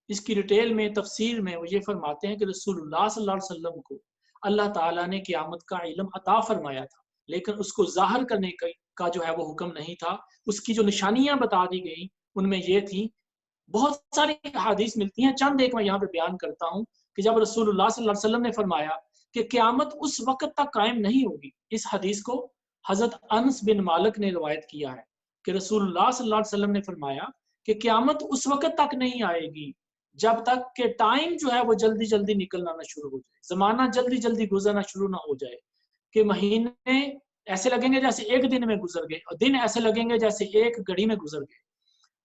A: اس کی ڈیٹیل میں، تفسیر میں وہ یہ فرماتے ہیں کہ رسول اللہ صلی اللہ علیہ وسلم کو اللہ تعالیٰ نے قیامت کا علم عطا فرمایا تھا، لیکن اس کو ظاہر کرنے کا جو ہے وہ حکم نہیں تھا۔ اس کی جو نشانیاں بتا دی گئیں ان میں یہ تھی، بہت ساری حدیث ملتی ہیں، چند ایک میں یہاں پہ بیان کرتا ہوں کہ جب رسول اللہ صلی اللہ علیہ وسلم نے فرمایا کہ قیامت اس وقت تک قائم نہیں ہوگی، اس حدیث کو حضرت انس بن مالک نے روایت کیا ہے کہ رسول اللہ صلی اللہ علیہ وسلم نے فرمایا کہ قیامت اس وقت تک نہیں آئے گی جب تک کہ ٹائم جو ہے وہ جلدی جلدی نکلنا نہ شروع ہو جائے، زمانہ جلدی جلدی گزرنا شروع نہ ہو جائے، کہ مہینے ایسے لگیں گے جیسے ایک دن میں گزر گئے، اور دن ایسے لگیں گے جیسے ایک گھڑی میں گزر گئے۔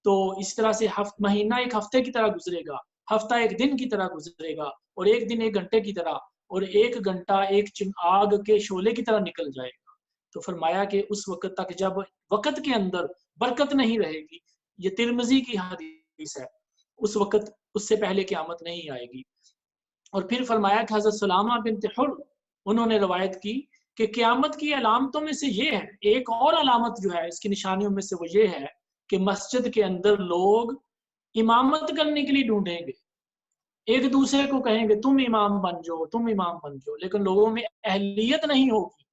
A: تو اس طرح سے مہینہ ایک ہفتے کی طرح گزرے گا، ہفتہ ایک دن کی طرح گزرے گا، اور ایک دن ایک گھنٹے کی طرح، اور ایک گھنٹہ ایک آگ کے شعلے کی طرح نکل جائے گا۔ تو فرمایا کہ اس وقت تک جب وقت کے اندر برکت نہیں رہے گی، یہ ترمذی کی حدیث ہے، اس وقت اس سے پہلے قیامت نہیں آئے گی۔ اور پھر فرمایا کہ حضرت سلامہ بنت حر انہوں نے روایت کی کہ قیامت کی علامتوں میں سے یہ ہے، ایک اور علامت جو ہے اس کی نشانیوں میں سے وہ یہ ہے کہ مسجد کے اندر لوگ امامت کرنے کے لیے ڈھونڈیں گے، ایک دوسرے کو کہیں گے تم امام بن جاؤ، تم امام بن جاؤ، لیکن لوگوں میں اہلیت نہیں ہوگی،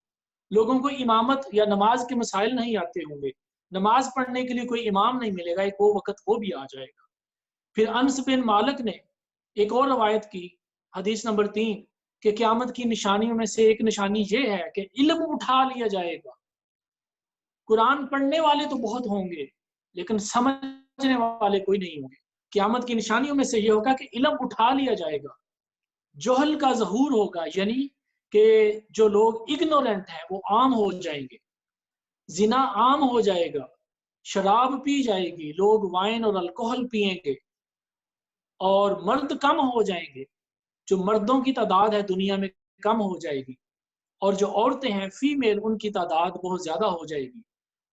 A: لوگوں کو امامت یا نماز کے مسائل نہیں آتے ہوں گے، نماز پڑھنے کے لیے کوئی امام نہیں ملے گا، ایک وہ وقت وہ بھی آ جائے گا۔ پھر انس بن مالک نے ایک اور روایت کی، حدیث نمبر 3، کہ قیامت کی نشانیوں میں سے ایک نشانی یہ ہے کہ علم اٹھا لیا جائے گا، قرآن پڑھنے والے تو بہت ہوں گے لیکن سمجھنے والے کوئی نہیں ہوں گے۔ قیامت کی نشانیوں میں سے یہ ہوگا کہ علم اٹھا لیا جائے گا، جہل کا ظہور ہوگا، یعنی کہ جو لوگ اگنورنٹ ہیں وہ عام ہو جائیں گے، زنا عام ہو جائے گا، شراب پی جائے گی، لوگ وائن اور الکوہل پئیں گے، اور مرد کم ہو جائیں گے، جو مردوں کی تعداد ہے دنیا میں کم ہو جائے گی، اور جو عورتیں ہیں فیمیل ان کی تعداد بہت زیادہ ہو جائے گی،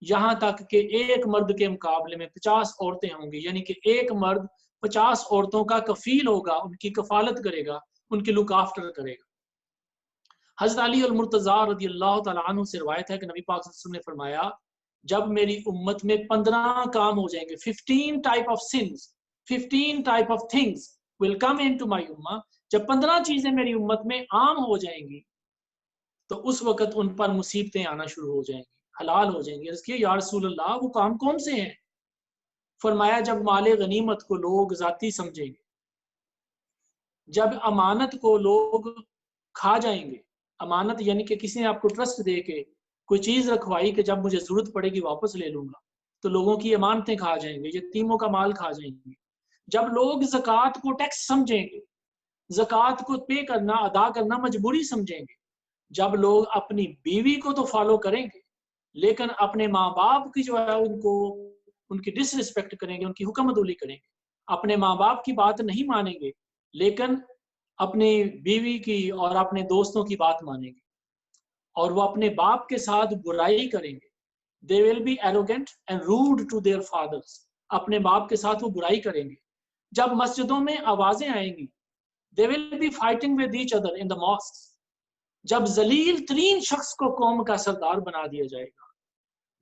A: یہاں تک کہ ایک مرد کے مقابلے میں 50 عورتیں ہوں گی، یعنی کہ ایک مرد 50 عورتوں کا کفیل ہوگا، ان کی کفالت کرے گا، ان کی لک آفٹر کرے گا۔ حضرت علی المرتضیٰ رضی اللہ تعالیٰ عنہ سے روایت ہے کہ نبی پاک صلی اللہ علیہ وسلم نے فرمایا جب میری امت میں 15 کام ہو جائیں گے، 15 type of sins, 15 type of things will come into my ummah، جب 15 چیزیں میری امت میں عام ہو جائیں گی تو اس وقت ان پر مصیبتیں آنا شروع ہو جائیں گی، حلال ہو جائیں گی۔ عرض کیا یا رسول اللہ وہ کام کون سے ہیں؟ فرمایا جب مال غنیمت کو لوگ ذاتی سمجھیں گے، جب امانت کو لوگ کھا جائیں گے، امانت یعنی کہ کسی نے آپ کو ٹرسٹ دے کے کوئی چیز رکھوائی کہ جب مجھے ضرورت پڑے گی واپس لے لوں گا، تو لوگوں کی امانتیں کھا جائیں گے، یتیموں کا مال کھا جائیں گے۔ جب لوگ زکوٰۃ کو ٹیکس سمجھیں گے، زکوٰۃ کو پے کرنا ادا کرنا مجبوری سمجھیں گے، جب لوگ اپنی بیوی کو تو فالو کریں گے لیکن اپنے ماں باپ کی جو ہے ان کی ڈس رسپیکٹ کریں گے، ان کی حکم عدولی کریں گے، اپنے ماں باپ کی بات نہیں مانیں گے لیکن اپنی بیوی کی اور اپنے دوستوں کی بات مانیں گے، اور وہ اپنے باپ کے ساتھ برائی کریں گے۔ They will be arrogant and rude to their fathers، اپنے باپ کے ساتھ وہ برائی کریں گے۔ جب مسجدوں میں آوازیں آئیں گی they will be fighting with each other in the mosques، جب ذلیل ترین شخص کو قوم کا سردار بنا دیا جائے گا،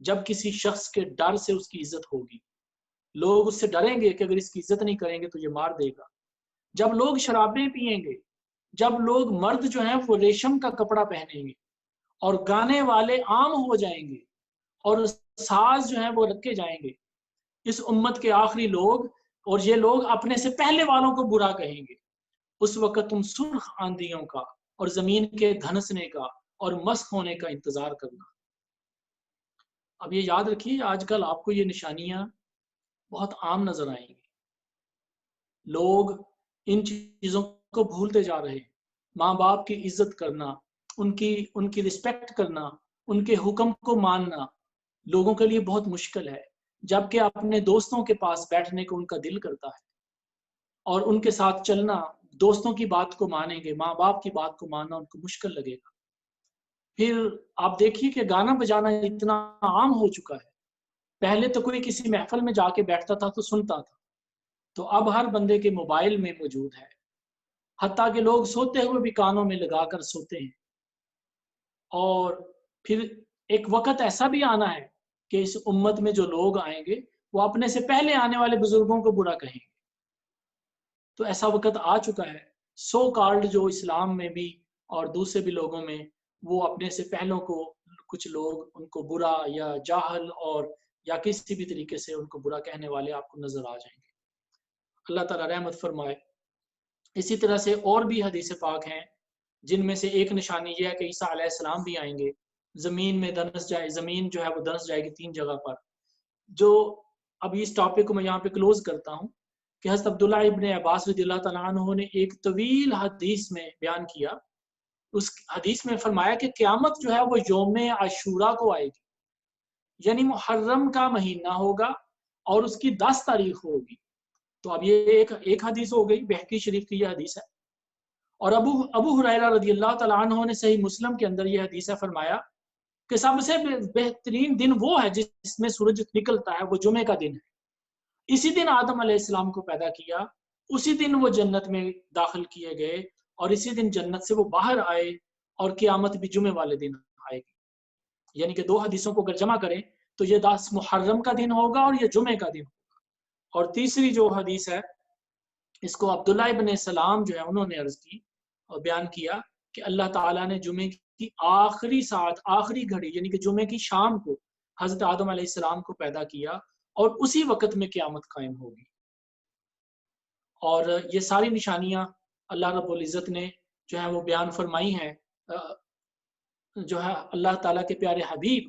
A: جب کسی شخص کے ڈر سے اس کی عزت ہوگی، لوگ اس سے ڈریں گے کہ اگر اس کی عزت نہیں کریں گے تو یہ مار دے گا، جب لوگ شرابیں پئیں گے، جب لوگ مرد جو ہیں وہ ریشم کا کپڑا پہنیں گے اور گانے والے عام ہو جائیں گے اور ساز جو ہیں وہ رکھے جائیں گے، اس امت کے آخری لوگ، اور یہ لوگ اپنے سے پہلے والوں کو برا کہیں گے، اس وقت تم سرخ آندھیوں کا اور زمین کے دھنسنے کا اور مسخ ہونے کا انتظار کرنا۔ اب یہ یاد رکھیے آج کل آپ کو یہ نشانیاں بہت عام نظر آئیں گی، لوگ ان چیزوں کو بھولتے جا رہے ہیں۔ ماں باپ کی عزت کرنا، ان کی رسپیکٹ کرنا، ان کے حکم کو ماننا لوگوں کے لیے بہت مشکل ہے، جبکہ اپنے دوستوں کے پاس بیٹھنے کو ان کا دل کرتا ہے اور ان کے ساتھ چلنا، دوستوں کی بات کو مانیں گے، ماں باپ کی بات کو ماننا ان کو مشکل لگے گا۔ پھر آپ دیکھیے کہ گانا بجانا اتنا عام ہو چکا ہے، پہلے تو کوئی کسی محفل میں جا کے بیٹھتا تھا تو سنتا تھا، تو اب ہر بندے کے موبائل میں موجود ہے، حتیٰ کہ لوگ سوتے ہوئے بھی کانوں میں لگا کر سوتے ہیں۔ اور پھر ایک وقت ایسا بھی آنا ہے کہ اس امت میں جو لوگ آئیں گے وہ اپنے سے پہلے آنے والے بزرگوں کو برا کہیں گے، تو ایسا وقت آ چکا ہے۔ سو کالڈ جو اسلام میں بھی اور دوسرے بھی لوگوں میں وہ اپنے سے پہلوں کو کچھ لوگ ان کو برا یا جاہل اور یا کسی بھی طریقے سے ان کو برا کہنے والے آپ کو نظر آ جائیں گے۔ اللہ تعالیٰ رحمت فرمائے۔ اسی طرح سے اور بھی حدیث پاک ہیں جن میں سے ایک نشانی یہ ہے کہ عیسیٰ علیہ السلام بھی آئیں گے، زمین میں دنس جائے، زمین جو ہے وہ دنس جائے گی 3 جگہ پر۔ جو اب اس ٹاپک کو میں یہاں پہ کلوز کرتا ہوں کہ حضرت عبداللہ ابن عباس رضی اللہ تعالیٰ عنہ نے ایک طویل حدیث میں بیان کیا، اس حدیث میں فرمایا کہ قیامت جو ہے وہ یوم عاشورہ کو آئے گی، یعنی محرم کا مہینہ ہوگا اور اس کی 10 تاریخ ہوگی۔ تو اب یہ ایک حدیث ہو گئی، بہقی شریف کی یہ حدیث ہے۔ اور ابو ہریرہ رضی اللہ تعالیٰ عنہ نے صحیح مسلم کے اندر یہ حدیث ہے فرمایا کہ سب سے بہترین دن وہ ہے جس میں سورج نکلتا ہے، وہ جمعے کا دن ہے۔ اسی دن آدم علیہ السلام کو پیدا کیا، اسی دن وہ جنت میں داخل کیے گئے اور اسی دن جنت سے وہ باہر آئے، اور قیامت بھی جمعے والے دن آئے گی۔ یعنی کہ 2 حدیثوں کو اگر جمع کریں تو یہ 10 محرم کا دن ہوگا اور یہ جمعے کا دن ہوگا۔ اور تیسری جو حدیث ہے اس کو عبداللہ ابن سلام جو ہے انہوں نے عرض کی اور بیان کیا کہ اللہ تعالیٰ نے جمعے کی آخری ساعت، آخری گھڑی یعنی کہ جمعے کی شام کو حضرت آدم علیہ السلام کو پیدا کیا اور اسی وقت میں قیامت قائم ہوگی۔ اور یہ ساری نشانیاں اللہ رب العزت نے جو ہے وہ بیان فرمائی ہیں، جو ہے اللہ تعالیٰ کے پیارے حبیب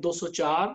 A: 204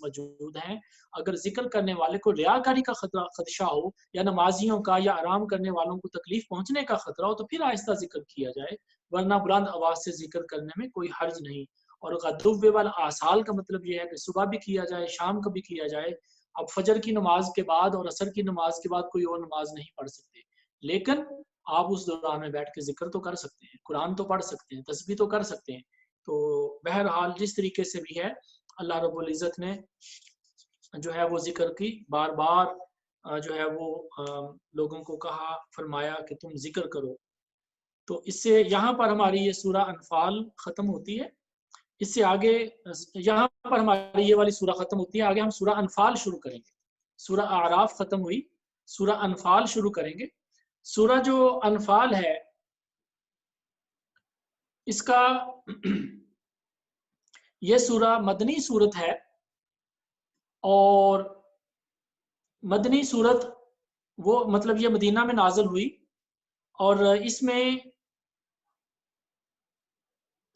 A: موجود ہیں. اگر ذکر کرنے والے کو ریاکاری کا خدشہ ہو یا نمازیوں کا یا آرام کرنے والوں کو تکلیف پہنچنے کا خطرہ ہو تو پھر آہستہ ذکر کیا جائے، ورنہ بلند آواز سے ذکر کرنے میں کوئی حرج نہیں. اور غدو والآصال کا مطلب یہ ہے کہ صبح بھی کیا جائے، شام کو بھی کیا جائے. اب فجر کی نماز کے بعد اور عصر کی نماز کے بعد کوئی اور نماز نہیں پڑھ سکتے، لیکن آپ اس دوران میں بیٹھ کے ذکر تو کر سکتے ہیں، قرآن تو پڑھ سکتے ہیں، تسبیح تو کر سکتے ہیں. تو بہرحال جس طریقے سے بھی ہے اللہ رب العزت نے جو ہے وہ ذکر کی بار بار جو ہے وہ لوگوں کو کہا، فرمایا کہ تم ذکر کرو. تو اس سے یہاں پر ہماری یہ سورہ انفال ختم ہوتی ہے. اس سے آگے یہاں پر ہماری یہ والی سورہ ختم ہوتی ہے، آگے ہم سورہ انفال شروع کریں گے. سورہ اعراف ختم ہوئی، سورہ انفال شروع کریں گے. سورہ جو انفال ہے اس کا یہ سورہ مدنی سورت ہے، اور مدنی سورت وہ مطلب یہ مدینہ میں نازل ہوئی، اور اس میں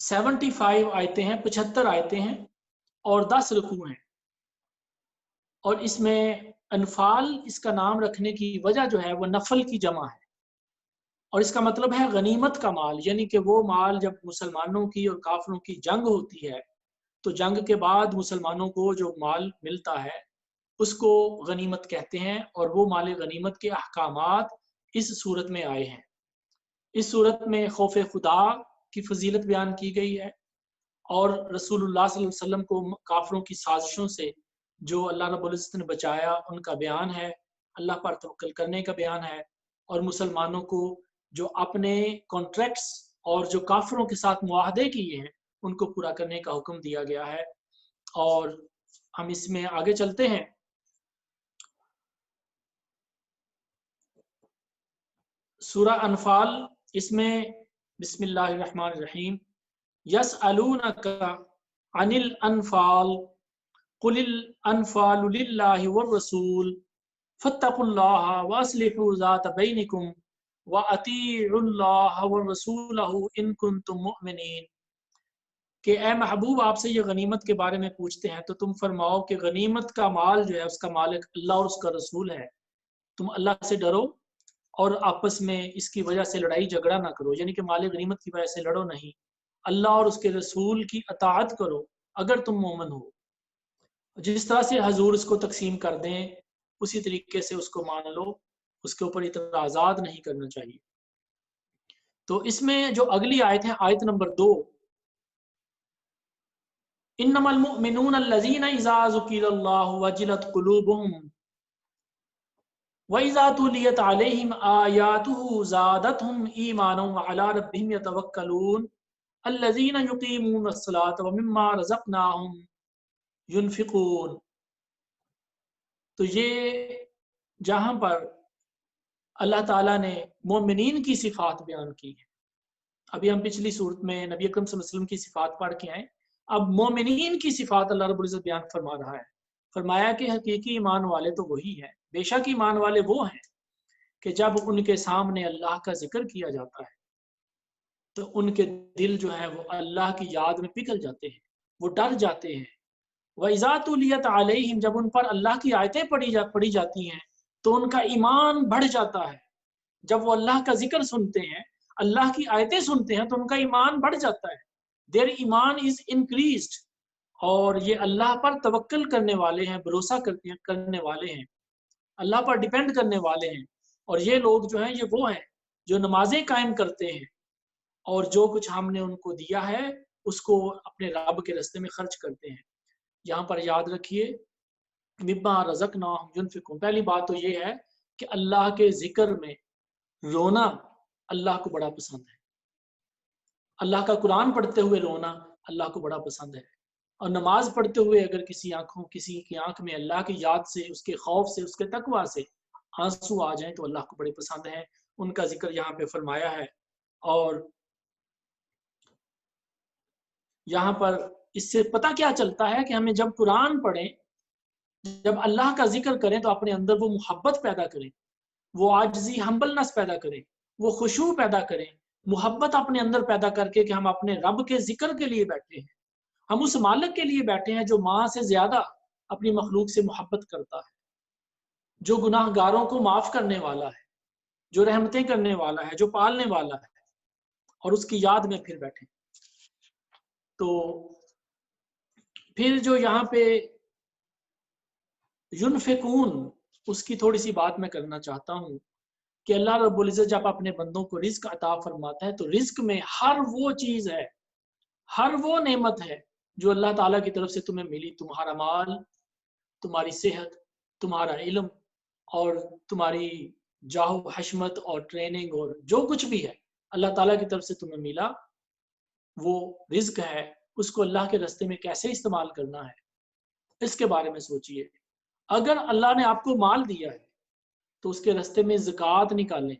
A: 75 آیتیں ہیں، 75 آیتیں ہیں اور 10 رکوع ہیں. اور اس میں انفال اس کا نام رکھنے کی وجہ جو ہے وہ نفل کی جمع ہے، اور اس کا مطلب ہے غنیمت کا مال، یعنی کہ وہ مال جب مسلمانوں کی اور کافروں کی جنگ ہوتی ہے تو جنگ کے بعد مسلمانوں کو جو مال ملتا ہے اس کو غنیمت کہتے ہیں، اور وہ مال غنیمت کے احکامات اس صورت میں آئے ہیں. اس صورت میں خوف خدا کی فضیلت بیان کی گئی ہے، اور رسول اللہ صلی اللہ علیہ وسلم کو کافروں کی سازشوں سے جو اللہ رب العزت نے بچایا ان کا بیان ہے، اللہ پر توکل کرنے کا بیان ہے، اور مسلمانوں کو جو اپنے کانٹریکٹس اور جو کافروں کے ساتھ معاہدے کیے ہیں ان کو پورا کرنے کا حکم دیا گیا ہے. اور ہم اس میں آگے چلتے ہیں. سورہ انفال، اس میں بسم اللہ الرحمن الرحیم، یسألونک عن الانفال قل الانفال للہ والرسول فاتقوا اللہ واصلحوا ذات بینکم واطیعوا اللہ والرسول ان کنتم مؤمنین. کہ اے محبوب آپ سے یہ غنیمت کے بارے میں پوچھتے ہیں تو تم فرماؤ کہ غنیمت کا مال جو ہے اس کا مالک اللہ اور اس کا رسول ہے. تم اللہ سے ڈرو اور آپس میں اس کی وجہ سے لڑائی جھگڑا نہ کرو، یعنی کہ مال غنیمت کی وجہ سے لڑو نہیں، اللہ اور اس کے رسول کی اطاعت کرو اگر تم مومن ہو. جس طرح سے حضور اس کو تقسیم کر دیں اسی طریقے سے اس کو مان لو، اس کے اوپر اعتراضات نہیں کرنا چاہیے. تو اس میں جو اگلی آیت ہے آیت نمبر 2، انما المؤمنون الذین اذا ذکر اللہ وجلت قلوبہم وَإِذَا تُلِيَتْ عَلَيْهِمْ آيَاتُهُ زَادَتْهُمْ إِيمَانًا وَعَلَىٰ رَبِّهِمْ يَتَوَكَّلُونَ الَّذِينَ يُقِيمُونَ الصَّلَاةَ وَمِمَّا رَزَقْنَاهُمْ يُنْفِقُونَ. تو یہ جہاں پر اللہ تعالیٰ نے مومنین کی صفات بیان کی ہے، ابھی ہم پچھلی صورت میں نبی اکرم صلی اللہ علیہ وسلم کی صفات پڑھ کے آئے، اب مومنین کی صفات اللہ رب العزت بیان فرما رہا ہے. فرمایا کہ حقیقی ایمان والے تو وہی ہیں، بے شک ایمان والے وہ ہیں کہ جب ان کے سامنے اللہ کا ذکر کیا جاتا ہے تو ان کے دل جو ہے وہ اللہ کی یاد میں پگھل جاتے ہیں، وہ ڈر جاتے ہیں. وَإِذَا تُلِيَتْ عَلَيْهِمْ، جب ان پر اللہ کی آیتیں پڑھی جاتی ہیں تو ان کا ایمان بڑھ جاتا ہے. جب وہ اللہ کا ذکر سنتے ہیں، اللہ کی آیتیں سنتے ہیں تو ان کا ایمان بڑھ جاتا ہے. their ایمان is increased. اور یہ اللہ پر توکل کرنے والے ہیں، بھروسہ کرنے والے ہیں، اللہ پر ڈیپینڈ کرنے والے ہیں. اور یہ لوگ جو ہیں یہ وہ ہیں جو نمازیں قائم کرتے ہیں اور جو کچھ ہم نے ان کو دیا ہے اس کو اپنے رب کے راستے میں خرچ کرتے ہیں. یہاں پر یاد رکھیے مما رزقناہم ینفقون، پہلی بات تو یہ ہے کہ اللہ کے ذکر میں رونا اللہ کو بڑا پسند ہے. اللہ کا قرآن پڑھتے ہوئے رونا اللہ کو بڑا پسند ہے، اور نماز پڑھتے ہوئے اگر کسی کی آنکھ میں اللہ کی یاد سے، اس کے خوف سے، اس کے تقوی سے آنسو آ جائیں تو اللہ کو بڑے پسند ہیں. ان کا ذکر یہاں پہ فرمایا ہے. اور یہاں پر اس سے پتہ کیا چلتا ہے کہ ہمیں جب قرآن پڑھیں، جب اللہ کا ذکر کریں تو اپنے اندر وہ محبت پیدا کریں، وہ عاجزی ہمبلنس پیدا کریں، وہ خشوع پیدا کریں، محبت اپنے اندر پیدا کر کے کہ ہم اپنے رب کے ذکر کے لیے بیٹھے ہیں، ہم اس مالک کے لیے بیٹھے ہیں جو ماں سے زیادہ اپنی مخلوق سے محبت کرتا ہے، جو گناہ گاروں کو معاف کرنے والا ہے، جو رحمتیں کرنے والا ہے، جو پالنے والا ہے، اور اس کی یاد میں پھر بیٹھے۔ تو پھر جو یہاں پہ ينفقون، اس کی تھوڑی سی بات میں کرنا چاہتا ہوں کہ اللہ رب العزت جب اپنے بندوں کو رزق عطا فرماتا ہے تو رزق میں ہر وہ چیز ہے، ہر وہ نعمت ہے جو اللہ تعالیٰ کی طرف سے تمہیں ملی، تمہارا مال، تمہاری صحت، تمہارا علم، اور تمہاری جاہ و حشمت اور ٹریننگ، اور جو کچھ بھی ہے اللہ تعالیٰ کی طرف سے تمہیں ملا، وہ رزق ہے۔ اس کو اللہ کے راستے میں کیسے استعمال کرنا ہے اس کے بارے میں سوچئے۔ اگر اللہ نے آپ کو مال دیا ہے تو اس کے راستے میں زکوٰۃ نکالیں،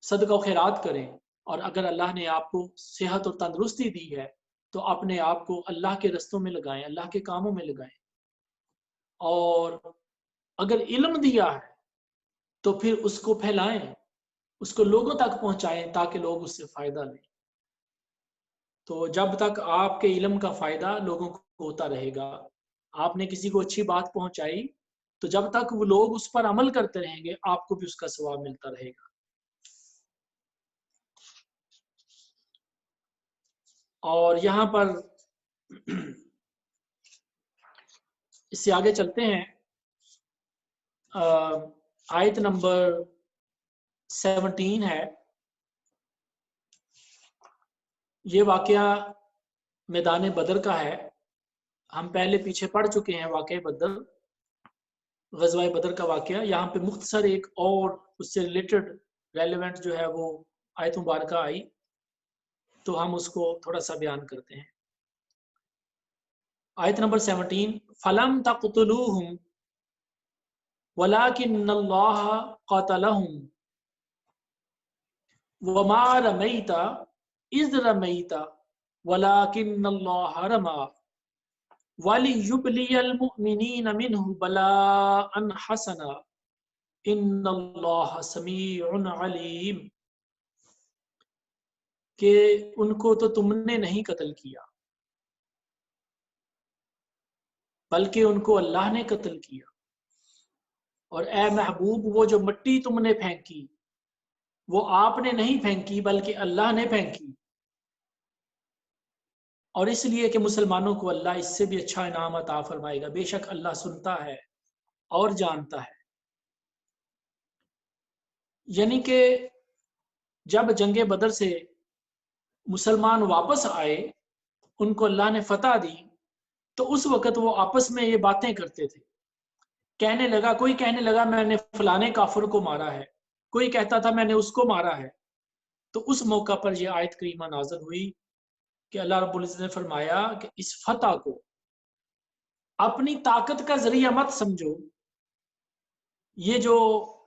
A: صدقہ و خیرات کریں، اور اگر اللہ نے آپ کو صحت اور تندرستی دی ہے تو اپنے آپ کو اللہ کے رستوں میں لگائیں، اللہ کے کاموں میں لگائیں۔ اور اگر علم دیا ہے تو پھر اس کو پھیلائیں، اس کو لوگوں تک پہنچائیں تاکہ لوگ اس سے فائدہ لیں۔ تو جب تک آپ کے علم کا فائدہ لوگوں کو ہوتا رہے گا، آپ نے کسی کو اچھی بات پہنچائی تو جب تک وہ لوگ اس پر عمل کرتے رہیں گے آپ کو بھی اس کا ثواب ملتا رہے گا۔ اور یہاں پر اس سے آگے چلتے ہیں، آیت نمبر 17 ہے، یہ واقعہ میدان بدر کا ہے۔ ہم پہلے پیچھے پڑھ چکے ہیں واقعہ بدر، غزوہ بدر کا واقعہ۔ یہاں پہ مختصر ایک اور اس سے ریلیٹڈ ریلیونٹ جو ہے وہ آیت مبارکہ آئی، تو ہم اس کو تھوڑا سا بیان کرتے ہیں۔ آیت نمبر 17، فَلَمْ تَقْتُلُوهُمْ وَلَكِنَّ اللَّهَ قَتَلَهُمْ وَمَا رَمَيْتَ إِذْ رَمَيْتَ وَلَكِنَّ اللَّهَ رَمَى وَلِيُبْلِيَ الْمُؤْمِنِينَ مِنْهُ بَلَاءً حَسَنًا إِنَّ اللَّهَ سَمِيعٌ عَلِيمٌ، کہ ان کو تو تم نے نہیں قتل کیا بلکہ ان کو اللہ نے قتل کیا، اور اے محبوب وہ جو مٹی تم نے پھینکی وہ آپ نے نہیں پھینکی بلکہ اللہ نے پھینکی، اور اس لیے کہ مسلمانوں کو اللہ اس سے بھی اچھا انعام عطا فرمائے گا، بے شک اللہ سنتا ہے اور جانتا ہے۔ یعنی کہ جب جنگ بدر سے مسلمان واپس آئے، ان کو اللہ نے فتح دی، تو اس وقت وہ آپس میں یہ باتیں کرتے تھے، کوئی کہنے لگا میں نے فلانے کافر کو مارا ہے، کوئی کہتا تھا میں نے اس کو مارا ہے۔ تو اس موقع پر یہ آیت کریمہ نازل ہوئی کہ اللہ رب العزت نے فرمایا کہ اس فتح کو اپنی طاقت کا ذریعہ مت سمجھو، یہ جو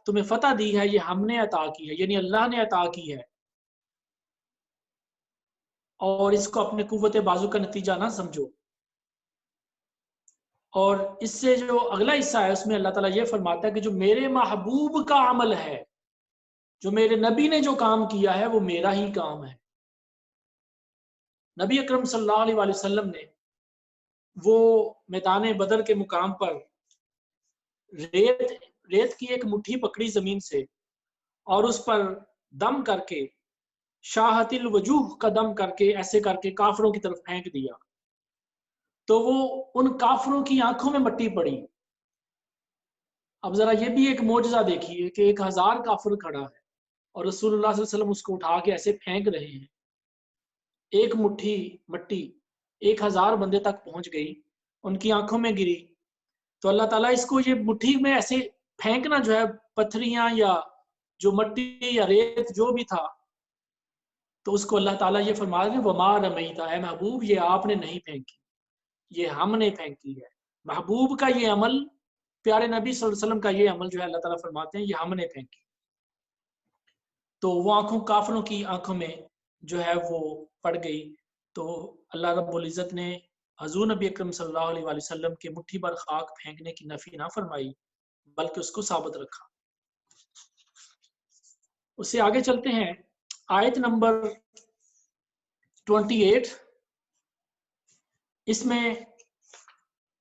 A: تمہیں فتح دی ہے یہ ہم نے عطا کی ہے، یعنی اللہ نے عطا کی ہے، اور اس کو اپنے قوت بازو کا نتیجہ نہ سمجھو۔ اور اس سے جو اگلا حصہ ہے اس میں اللہ تعالیٰ یہ فرماتا ہے کہ جو میرے محبوب کا عمل ہے، جو میرے نبی نے جو کام کیا ہے وہ میرا ہی کام ہے۔ نبی اکرم صلی اللہ علیہ وسلم نے وہ میدان بدر کے مقام پر ریت کی ایک مٹھی پکڑی زمین سے، اور اس پر دم کر کے، شاہت الوجوہ کا دم کر کے، ایسے کر کے کافروں کی طرف پھینک دیا، تو وہ ان کافروں کی آنکھوں میں مٹی پڑی۔ اب ذرا یہ بھی ایک معجزہ دیکھیے کہ 1000 کافر کھڑا ہے اور رسول اللہ صلی اللہ علیہ وسلم اس کو اٹھا کے ایسے پھینک رہے ہیں، ایک مٹھی مٹی 1000 بندے تک پہنچ گئی، ان کی آنکھوں میں گری، تو اللہ تعالیٰ اس کو یہ مٹھی میں ایسے پھینکنا جو ہے، پتھریاں یا جو مٹی یا ریت جو بھی تھا، تو اس کو اللہ تعالیٰ یہ فرما رہے ہیں وَمَا رَمَيْتَ، اے محبوب یہ آپ نے نہیں پھینکی، یہ ہم نے پھینکی ہے۔ محبوب کا یہ عمل، پیارے نبی صلی اللہ علیہ وسلم کا یہ عمل جو ہے اللہ تعالیٰ فرماتے ہیں یہ ہم نے پھینکی۔ تو وہ کافروں کی آنکھوں میں جو ہے وہ پڑ گئی، تو اللہ رب العزت نے حضور نبی اکرم صلی اللہ علیہ وسلم کے مٹھی پر خاک پھینکنے کی نفی نہ فرمائی بلکہ اس کو ثابت رکھا۔ اس سے آگے چلتے ہیں، آیت نمبر 28، اس میں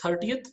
A: 30,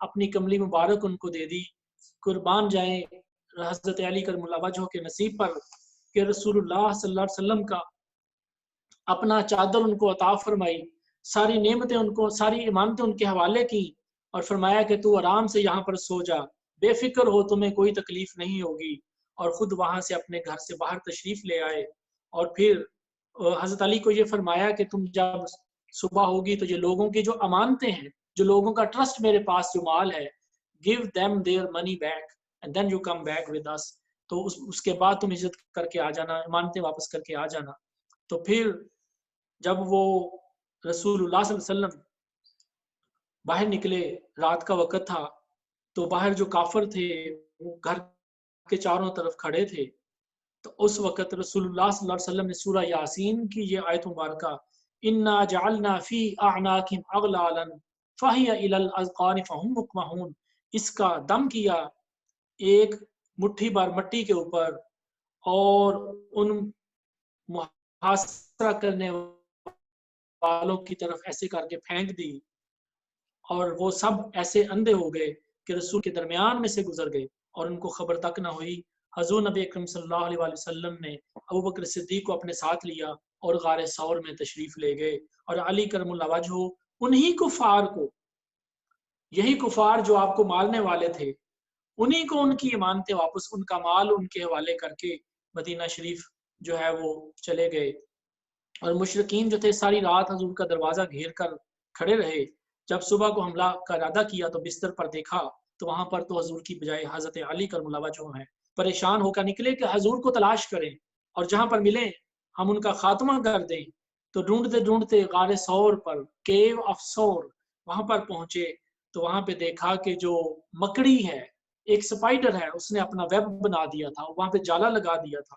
A: اپنی کملی مبارک ان کو دے دی. قربان جائیں حضرت علی کرم اللہ وجہہ کے نصیب پر کہ رسول اللہ صلی اللہ علیہ وسلم کا اپنا چادر ان کو عطا فرمائی، ساری نعمتیں ان کو، ساری امانتیں ان کے حوالے کی اور فرمایا کہ تو آرام سے یہاں پر سو جا، بے فکر ہو، تمہیں کوئی تکلیف نہیں ہوگی. اور خود وہاں سے اپنے گھر سے باہر تشریف لے آئے. اور پھر حضرت علی کو یہ فرمایا کہ تم جب صبح ہوگی تو یہ لوگوں کی جو امانتیں ہیں، جو لوگوں کا ٹرسٹ میرے پاس جو مال ہے، give them their money back and then you come back with us. تو اس کے بعد تم ہجرت کر کے آ جانا، امانتیں واپس کر کے آ جانا. تو پھر جب وہ رسول اللہ صلی اللہ علیہ وسلم باہر نکلے، رات کا وقت تھا، تو باہر جو کافر تھے وہ گھر کے چاروں طرف کھڑے تھے. تو اس وقت رسول اللہ صلی اللہ علیہ وسلم نے سورہ یاسین کی یہ آیت مبارکہ اِنَّا جَعَلْنَا فِي أَعْنَاقِهِمْ أَغْلَالًا فَهِيَ إِلَى الْأَذْقَانِ فَهُمْ مُقْمَحُونَ، اس کا دم کیا ایک مٹھی بھر مٹی کے اوپر اور ان محاصرہ کرنے والوں کی طرف ایسے کر کے پھینک دی، اور وہ سب ایسے اندھے ہو گئے کہ رسول کے درمیان میں سے گزر گئے اور ان کو خبر تک نہ ہوئی. حضور نبی اکرم صلی اللہ علیہ وسلم نے ابوبکر صدیق کو اپنے ساتھ لیا اور غار ثور میں تشریف لے گئے. اور علی کرم اللہ وجہہ انہی کفار کو، یہی کفار جو آپ کو مارنے والے تھے، انہی کو ان کی امانتیں واپس، ان کا مال ان کے حوالے کر کے مدینہ شریف جو ہے وہ چلے گئے. اور مشرکین جو تھے ساری رات حضور کا دروازہ گھیر کر کھڑے رہے. جب صبح کو حملہ کا ارادہ کیا تو بستر پر دیکھا تو وہاں پر تو حضور کی بجائے حضرت علی کرم اللہ وجہہ ہیں. پریشان ہو کر نکلے کہ حضور کو تلاش کریں اور جہاں پر ملیں ہم ان کا خاتمہ کر دیں. تو ڈھونڈتے ڈھونڈتے غار ثور پر، کیو آف ثور، وہاں پر پہنچے تو وہاں پہ دیکھا کہ جو مکڑی ہے، ایک سپائڈر ہے، اس نے اپنا ویب بنا دیا تھا، وہاں پہ جالا لگا دیا تھا.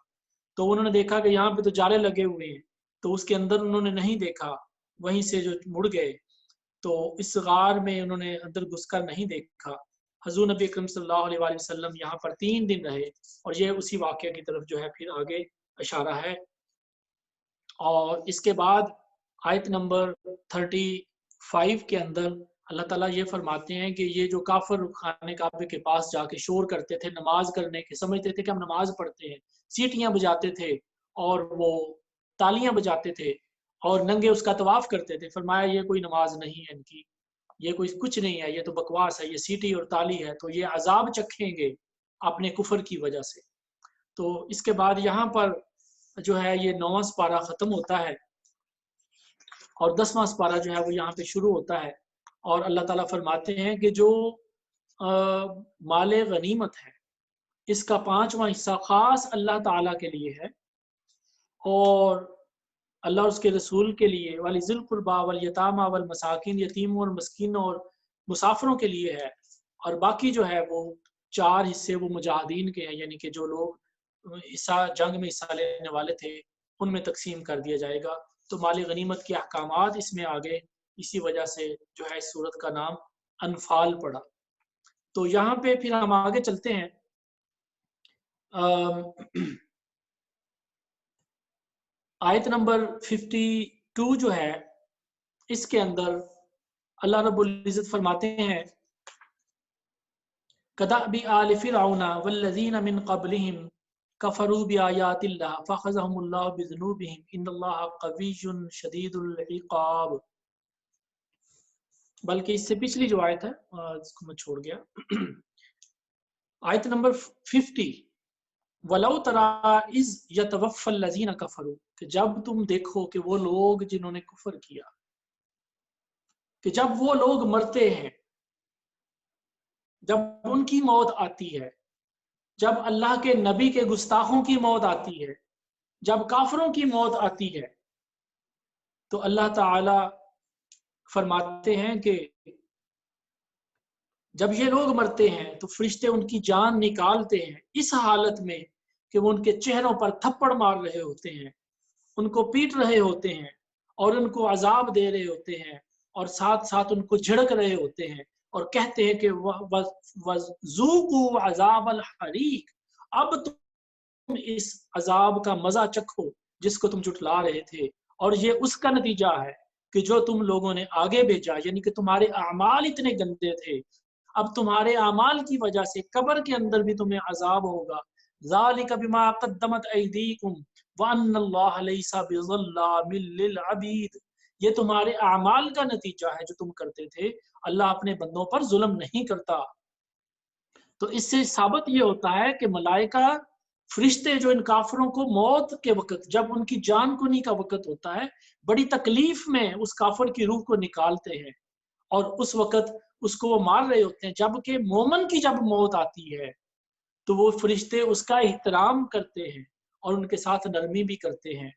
A: تو انہوں نے دیکھا کہ یہاں پہ تو جالے لگے ہوئے ہیں، تو اس کے اندر انہوں نے نہیں دیکھا، وہیں سے جو مڑ گئے. تو اس غار میں انہوں نے اندر گھس کر نہیں دیکھا. حضور نبی اکرم صلی اللہ علیہ وسلم یہاں پر 3 دن رہے اور یہ اسی واقعہ کی طرف جو ہے پھر آگے اشارہ ہے. اور اس کے بعد آیت نمبر 35 کے اندر اللہ تعالیٰ یہ فرماتے ہیں کہ یہ جو کافر خانے کعبے کے پاس جا کے شور کرتے تھے نماز کرنے کے، سمجھتے تھے کہ ہم نماز پڑھتے ہیں، سیٹیاں بجاتے تھے اور وہ تالیاں بجاتے تھے اور ننگے اس کا طواف کرتے تھے. فرمایا یہ کوئی نماز نہیں ہے ان کی، یہ کوئی کچھ نہیں ہے، یہ تو بکواس ہے، یہ سیٹی اور تالی ہے. تو یہ عذاب چکھیں گے اپنے کفر کی وجہ سے. تو اس کے بعد یہاں پر جو ہے یہ 9واں سپارہ ختم ہوتا ہے اور 10واں سپارہ جو ہے وہ یہاں پہ شروع ہوتا ہے. اور اللہ تعالیٰ فرماتے ہیں کہ جو مال غنیمت ہے اس کا 5واں حصہ خاص اللہ تعالیٰ کے لیے ہے اور اللہ اور اس کے رسول کے لیے، وَلِذِي الْقُرْبَىٰ وَالْيَتَامَىٰ وَالْمَسَاكِينِ، یتیم اور مسکینوں اور مسافروں کے لیے ہے. اور باقی جو ہے وہ 4 حصے وہ مجاہدین کے ہیں، یعنی کہ جو لوگ حصہ جنگ میں حصہ لینے والے تھے ان میں تقسیم کر دیا جائے گا. تو مال غنیمت کے احکامات اس میں آگے، اسی وجہ سے جو ہے اس سورت کا نام انفال پڑا. تو یہاں پہ پھر ہم آگے چلتے ہیں. آیت نمبر 52 جو ہے اس کے اندر اللہ رب العزت فرماتے ہیں کَدَأْبِ آلِ فِرْعَوْنَ وَالَّذِينَ مِن قَبْلِهِمْ كَفَرُوا بِآيَاتِ اللَّهِ فَأَخَذَهُمُ اللَّهُ بِذُنُوبِهِمْ إِنَّ اللَّهَ قَوِيٌّ شَدِيدُ الْعِقَابِ. بلکہ اس سے پچھلی جو آیت ہے اس کو میں چھوڑ گیا، آیت نمبر 50، وَلَوْ تَرَىٰ إِذْ يَتَوَفَّى الَّذِينَ كَفَرُوا، کہ جب تم دیکھو کہ وہ لوگ جنہوں نے کفر کیا، کہ جب وہ لوگ مرتے ہیں، جب ان کی موت آتی ہے، جب اللہ کے نبی کے گستاخوں کی موت آتی ہے، جب کافروں کی موت آتی ہے، تو اللہ تعالی فرماتے ہیں کہ جب یہ لوگ مرتے ہیں تو فرشتے ان کی جان نکالتے ہیں اس حالت میں کہ وہ ان کے چہروں پر تھپڑ مار رہے ہوتے ہیں، ان کو پیٹ رہے ہوتے ہیں اور ان کو عذاب دے رہے ہوتے ہیں اور ساتھ ساتھ ان کو جھڑک رہے ہوتے ہیں اور کہتے ہیں کہ وَذُوقُوا عَذَابَ الْحَرِيقِ، اب تم اس عذاب کا مزہ چکھو جس کو تم جھٹلا رہے تھے. اور یہ اس کا نتیجہ ہے کہ جو تم لوگوں نے آگے بھیجا، یعنی کہ تمہارے اعمال اتنے گندے تھے، اب تمہارے اعمال کی وجہ سے قبر کے اندر بھی تمہیں عذاب ہوگا. ذالک بما قدمت ایدیکم وان اللہ لیس بظلام للعبید. یہ تمہارے اعمال کا نتیجہ ہے جو تم کرتے تھے. اللہ اپنے بندوں پر ظلم نہیں کرتا. تو اس سے ثابت یہ ہوتا ہے کہ ملائکہ فرشتے جو ان کافروں کو موت کے وقت جب ان کی جان کنی کا وقت ہوتا ہے بڑی تکلیف میں اس کافر کی روح کو نکالتے ہیں اور اس وقت اس کو وہ مار رہے ہوتے ہیں. جبکہ مومن کی جب موت آتی ہے تو وہ فرشتے اس کا احترام کرتے ہیں اور ان کے ساتھ نرمی بھی کرتے ہیں.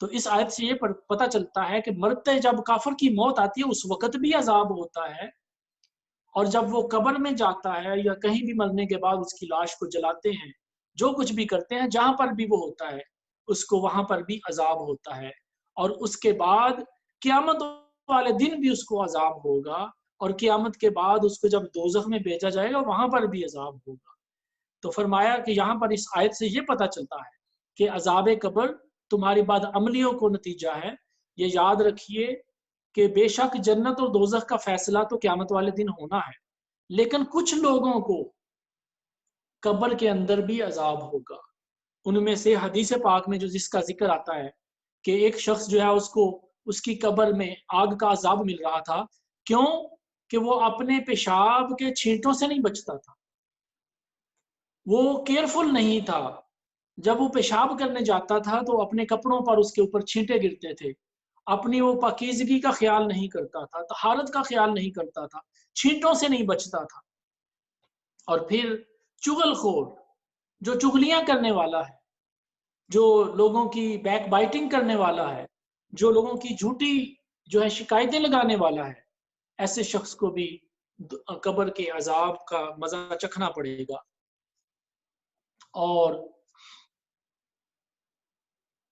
A: تو اس آیت سے یہ پتہ چلتا ہے کہ مرتے جب کافر کی موت آتی ہے اس وقت بھی عذاب ہوتا ہے، اور جب وہ قبر میں جاتا ہے یا کہیں بھی مرنے کے بعد اس کی لاش کو جلاتے ہیں، جو کچھ بھی کرتے ہیں جہاں پر بھی وہ ہوتا ہے اس کو وہاں پر بھی عذاب ہوتا ہے. اور اس کے بعد قیامت والے دن بھی اس کو عذاب ہوگا، اور قیامت کے بعد اس کو جب دوزخ میں بھیجا جائے گا وہاں پر بھی عذاب ہوگا. تو فرمایا کہ یہاں پر اس آیت سے یہ پتہ چلتا ہے کہ عذاب قبر تمہاری بد عملیوں کو نتیجہ ہے. یہ یاد رکھیے کہ بے شک جنت اور دوزخ کا فیصلہ تو قیامت والے دن ہونا ہے، لیکن کچھ لوگوں کو قبر کے اندر بھی عذاب ہوگا. ان میں سے حدیث پاک میں جو جس کا ذکر آتا ہے کہ ایک شخص جو ہے اس کو اس کی قبر میں آگ کا عذاب مل رہا تھا. کیوں؟ کہ وہ اپنے پیشاب کے چھینٹوں سے نہیں بچتا تھا، وہ کیئرفل نہیں تھا. جب وہ پیشاب کرنے جاتا تھا تو اپنے کپڑوں پر اس کے اوپر چھینٹے گرتے تھے، اپنی وہ پاکیزگی کا خیال نہیں کرتا تھا، طہارت کا خیال نہیں کرتا تھا، چھینٹوں سے نہیں بچتا تھا. اور پھر چغل خور جو چغلیاں کرنے والا ہے، جو لوگوں کی بیک بائٹنگ کرنے والا ہے، جو لوگوں کی جھوٹی جو ہے شکایتیں لگانے والا ہے، ایسے شخص کو بھی قبر کے عذاب کا مزہ چکھنا پڑے گا. اور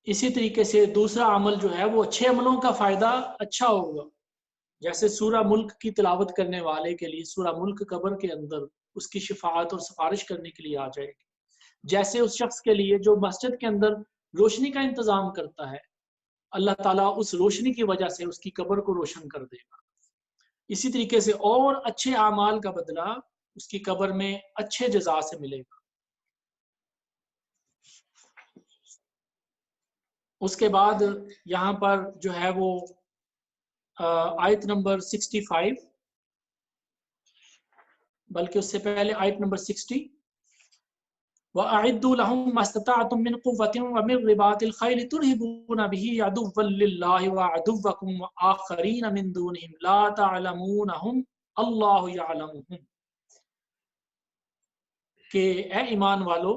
A: اسی طریقے سے دوسرا عمل جو ہے وہ اچھے عملوں کا فائدہ اچھا ہوگا. جیسے سورہ ملک کی تلاوت کرنے والے کے لیے سورہ ملک قبر کے اندر اس کی شفاعت اور سفارش کرنے کے لیے آ جائے گی. جیسے اس شخص کے لیے جو مسجد کے اندر روشنی کا انتظام کرتا ہے، اللہ تعالیٰ اس روشنی کی وجہ سے اس کی قبر کو روشن کر دے گا. اسی طریقے سے اور اچھے اعمال کا بدلہ اس کی قبر میں اچھے جزا سے ملے گا. اس کے بعد یہاں پر جو ہے وہ آیت نمبر 65، بلکہ اس سے پہلے آیت نمبر 60، وَأَعِدُّوا لَهُم مَّا اسْتَطَعْتُم مِّن قُوَّةٍ وَمِن رِّبَاطِ الْخَيْلِ تُرْهِبُونَ بِهِ عَدُوًّا لِّلَّهِ وَعَدُوَّكُمْ وَآخَرِينَ مِن دُونِهِمْ لَا تَعْلَمُونَهُمْ اللَّهُ يَعْلَمُهُمْ. کہ اے ایمان والو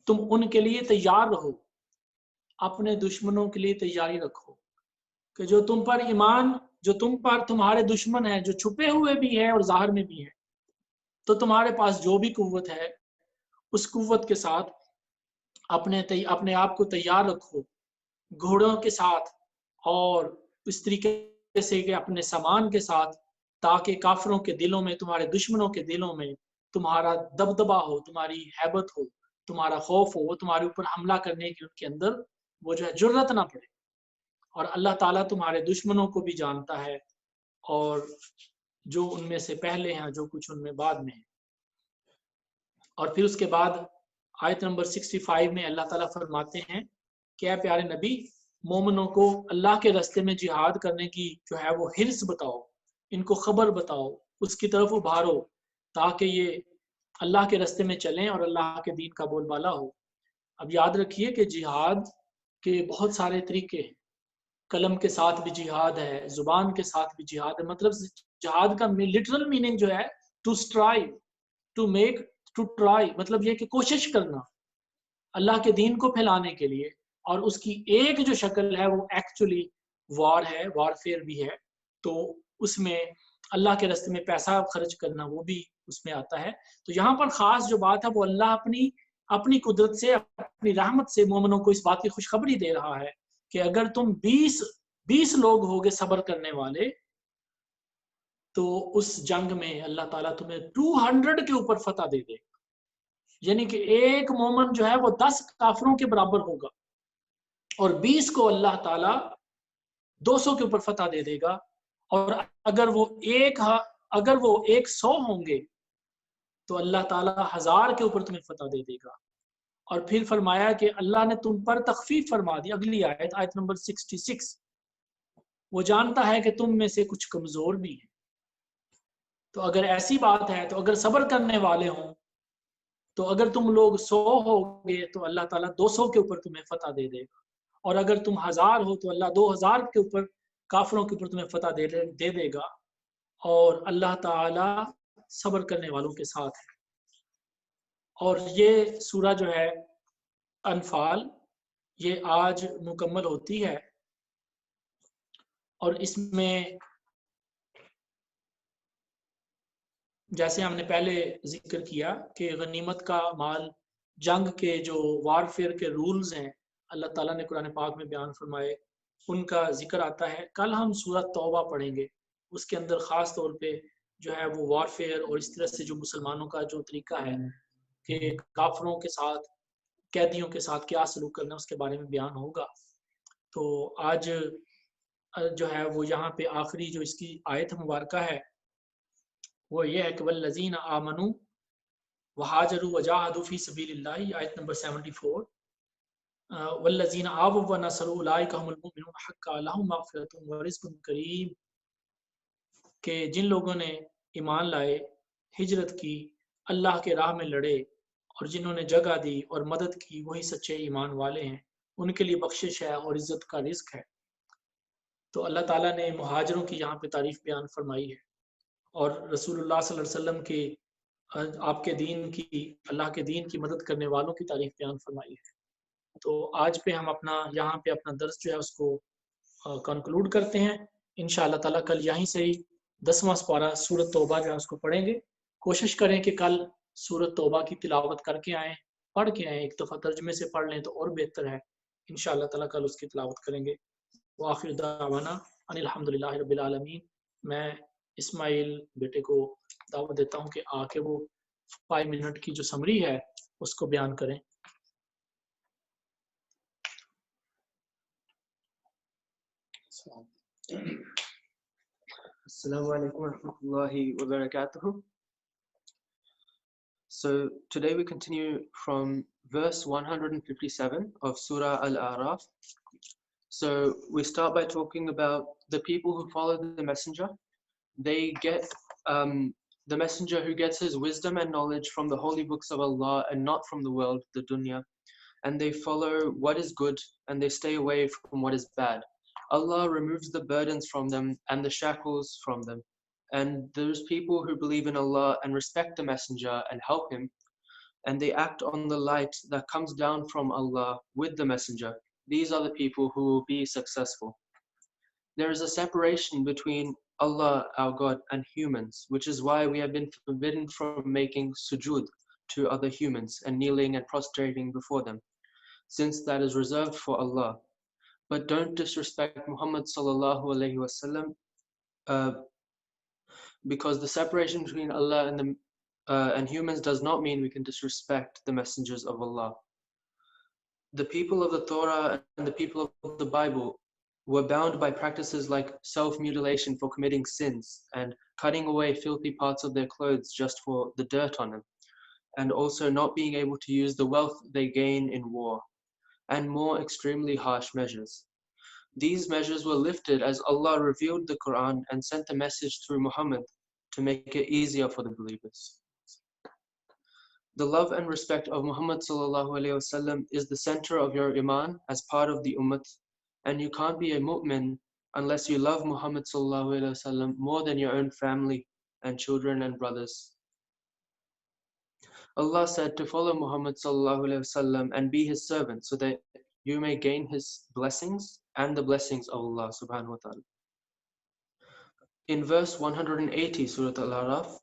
A: تم ان کے لیے تیار رہو، اپنے دشمنوں کے لیے تیاری رکھو کہ جو تم پر ایمان، جو تم پر تمہارے دشمن ہیں، جو چھپے ہوئے بھی ہیں اور ظاہر میں بھی ہیں، تو تمہارے پاس جو بھی قوت ہے اس قوت کے ساتھ اپنے آپ کو تیار رکھو گھوڑوں کے ساتھ اور اس طریقے سے کہ اپنے سامان کے ساتھ، تاکہ کافروں کے دلوں میں، تمہارے دشمنوں کے دلوں میں تمہارا دبدبا ہو، تمہاری ہیبت ہو، تمہارا خوف ہو، وہ تمہارے اوپر حملہ کرنے کی ان کے اندر وہ جو ہے جرأت نہ پڑے. اور اللہ تعالیٰ تمہارے دشمنوں کو بھی جانتا ہے اور جو ان میں سے پہلے ہیں، جو کچھ ان میں بعد میں ہیں. اور پھر اس کے بعد آیت نمبر 65 میں اللہ تعالیٰ فرماتے ہیں کہ اے پیارے نبی، مومنوں کو اللہ کے راستے میں جہاد کرنے کی جو ہے وہ حرص بتاؤ، ان کو خبر بتاؤ، اس کی طرف ابھارو، تاکہ یہ اللہ کے راستے میں چلیں اور اللہ کے دین کا بول بالا ہو. اب یاد رکھیے کہ جہاد کے بہت سارے طریقے ہیں. قلم کے ساتھ بھی جہاد ہے، زبان کے ساتھ بھی جہاد ہے. مطلب جہاد کا لٹرل میننگ جو ہے to strive, to make, to try, مطلب یہ کہ کوشش کرنا اللہ کے دین کو پھیلانے کے لیے. اور اس کی ایک جو شکل ہے وہ ایکچولی وار ہے، وار فیئر بھی ہے. تو اس میں اللہ کے راستے میں پیسہ خرچ کرنا وہ بھی اس میں آتا ہے. تو یہاں پر خاص جو بات ہے وہ اللہ اپنی قدرت سے، اپنی رحمت سے مومنوں کو اس بات کی خوشخبری دے رہا ہے کہ اگر تم 20 لوگ ہوگے صبر کرنے والے تو اس جنگ میں اللہ تعالیٰ تمہیں 200 کے اوپر فتح دے دے گا. یعنی کہ ایک مومن جو ہے وہ 10 کافروں کے برابر ہوگا، اور 20 کو اللہ تعالیٰ 200 کے اوپر فتح دے دے گا. اور اگر وہ اگر وہ 100 ہوں گے تو اللہ تعالیٰ 1000 کے اوپر تمہیں فتح دے دے گا. اور پھر فرمایا کہ اللہ نے تم پر تخفیف فرما دی. اگلی آیت، آیت نمبر 66، وہ جانتا ہے کہ تم میں سے کچھ کمزور بھی ہیں. تو اگر ایسی بات ہے تو اگر صبر کرنے والے ہوں تو اگر تم لوگ 100 ہو گے تو اللہ تعالیٰ 200 کے اوپر تمہیں فتح دے دے گا. اور اگر تم 1000 ہو تو اللہ 2000 کے اوپر کافروں کے اوپر تمہیں فتح دے دے گا. اور اللہ تعالیٰ صبر کرنے والوں کے ساتھ ہے. اور یہ سورہ جو ہے انفال، یہ آج مکمل ہوتی ہے. اور اس میں جیسے ہم نے پہلے ذکر کیا کہ غنیمت کا مال، جنگ کے جو وارفیئر کے رولز ہیں اللہ تعالیٰ نے قرآن پاک میں بیان فرمائے، ان کا ذکر آتا ہے. کل ہم سورہ توبہ پڑھیں گے، اس کے اندر خاص طور پہ جو ہے وہ وارفیئر اور اس طرح سے جو مسلمانوں کا جو طریقہ ہے کہ کافروں کے ساتھ، قیدیوں کے ساتھ کیا سلوک کرنا ہے، اس کے بارے میں بیان ہوگا. تو آج جو ہے وہ یہاں پہ آخری جو اس کی آیت مبارکہ ہے وہ یہ ہے کہ والذین آمنوا وہاجروا وجاہدوا فی سبیل اللہ، آیت نمبر 74. والذین آووا ونصروا اولئک هم المؤمنون حقا لهم مغفرۃ ورزق کریم، کہ جن لوگوں نے ایمان لائے، ہجرت کی، اللہ کے راہ میں لڑے اور جنہوں نے جگہ دی اور مدد کی، وہی سچے ایمان والے ہیں، ان کے لیے بخشش ہے اور عزت کا رزق ہے. تو اللہ تعالیٰ نے مہاجروں کی یہاں پہ تعریف بیان فرمائی ہے، اور رسول اللہ صلی اللہ علیہ وسلم کی، آپ کے دین کی، اللہ کے دین کی مدد کرنے والوں کی تعریف بیان فرمائی ہے. تو آج پہ ہم اپنا یہاں پہ اپنا درس جو ہے اس کو کنکلوڈ کرتے ہیں. انشاءاللہ تعالیٰ کل یہیں سے ہی 10واں سپارہ سورۃ توبہ جو ہے اس کو پڑھیں گے. کوشش کریں کہ کل سورۃ توبہ کی تلاوت کر کے آئیں، پڑھ کے آئیں، ایک دفعہ ترجمے سے پڑھ لیں تو اور بہتر ہے. انشاءاللہ تعالیٰ کل اس کی تلاوت کریں گے. وآخر دعوانا ان الحمدللہ رب العالمین. میں اسماعیل بیٹے کو دعوت دیتا ہوں کہ آ کے وہ 5 منٹ کی جو سمری ہے اس کو بیان کریں.
B: Assalamu alaikum wa rahmatullahi wa barakatuh. So today we continue from verse 157 of Surah Al-A'raf. So we start by talking about the people who follow the messenger. They get the messenger who gets his wisdom and knowledge from the holy books of Allah and not from the world, the dunya. And they follow what is good and they stay away from what is bad. Allah removes the burdens from them and the shackles from them. And those people who believe in Allah and respect the messenger and help him, and they act on the light that comes down from Allah with the messenger, these are the people who will be successful. There is a separation between Allah, our God, and humans, which is why we have been forbidden from making sujood to other humans and kneeling and prostrating before them, since that is reserved for Allah. But don't disrespect Muhammad sallallahu alaihi wasallam, because the separation between Allah and humans does not mean we can disrespect the messengers of Allah. The people of the Torah and the people of the Bible were bound by practices like self-mutilation for committing sins and cutting away filthy parts of their clothes just for the dirt on them, and also not being able to use the wealth they gain in war, and more extremely harsh measures. These measures were lifted as Allah revealed the Quran and sent the message through Muhammad to make it easier for the believers. The love and respect of Muhammad sallallahu alaihi wasallam is the center of your iman as part of the ummah, and you can't be a mu'min unless you love Muhammad sallallahu alaihi wasallam more than your own family and children and brothers. Allah said to follow Muhammad sallallahu alaihi wasallam and be his servant so that you may gain his blessings and the blessings of Allah subhanahu wa ta'ala. In verse 180 Surah Al-A'raf,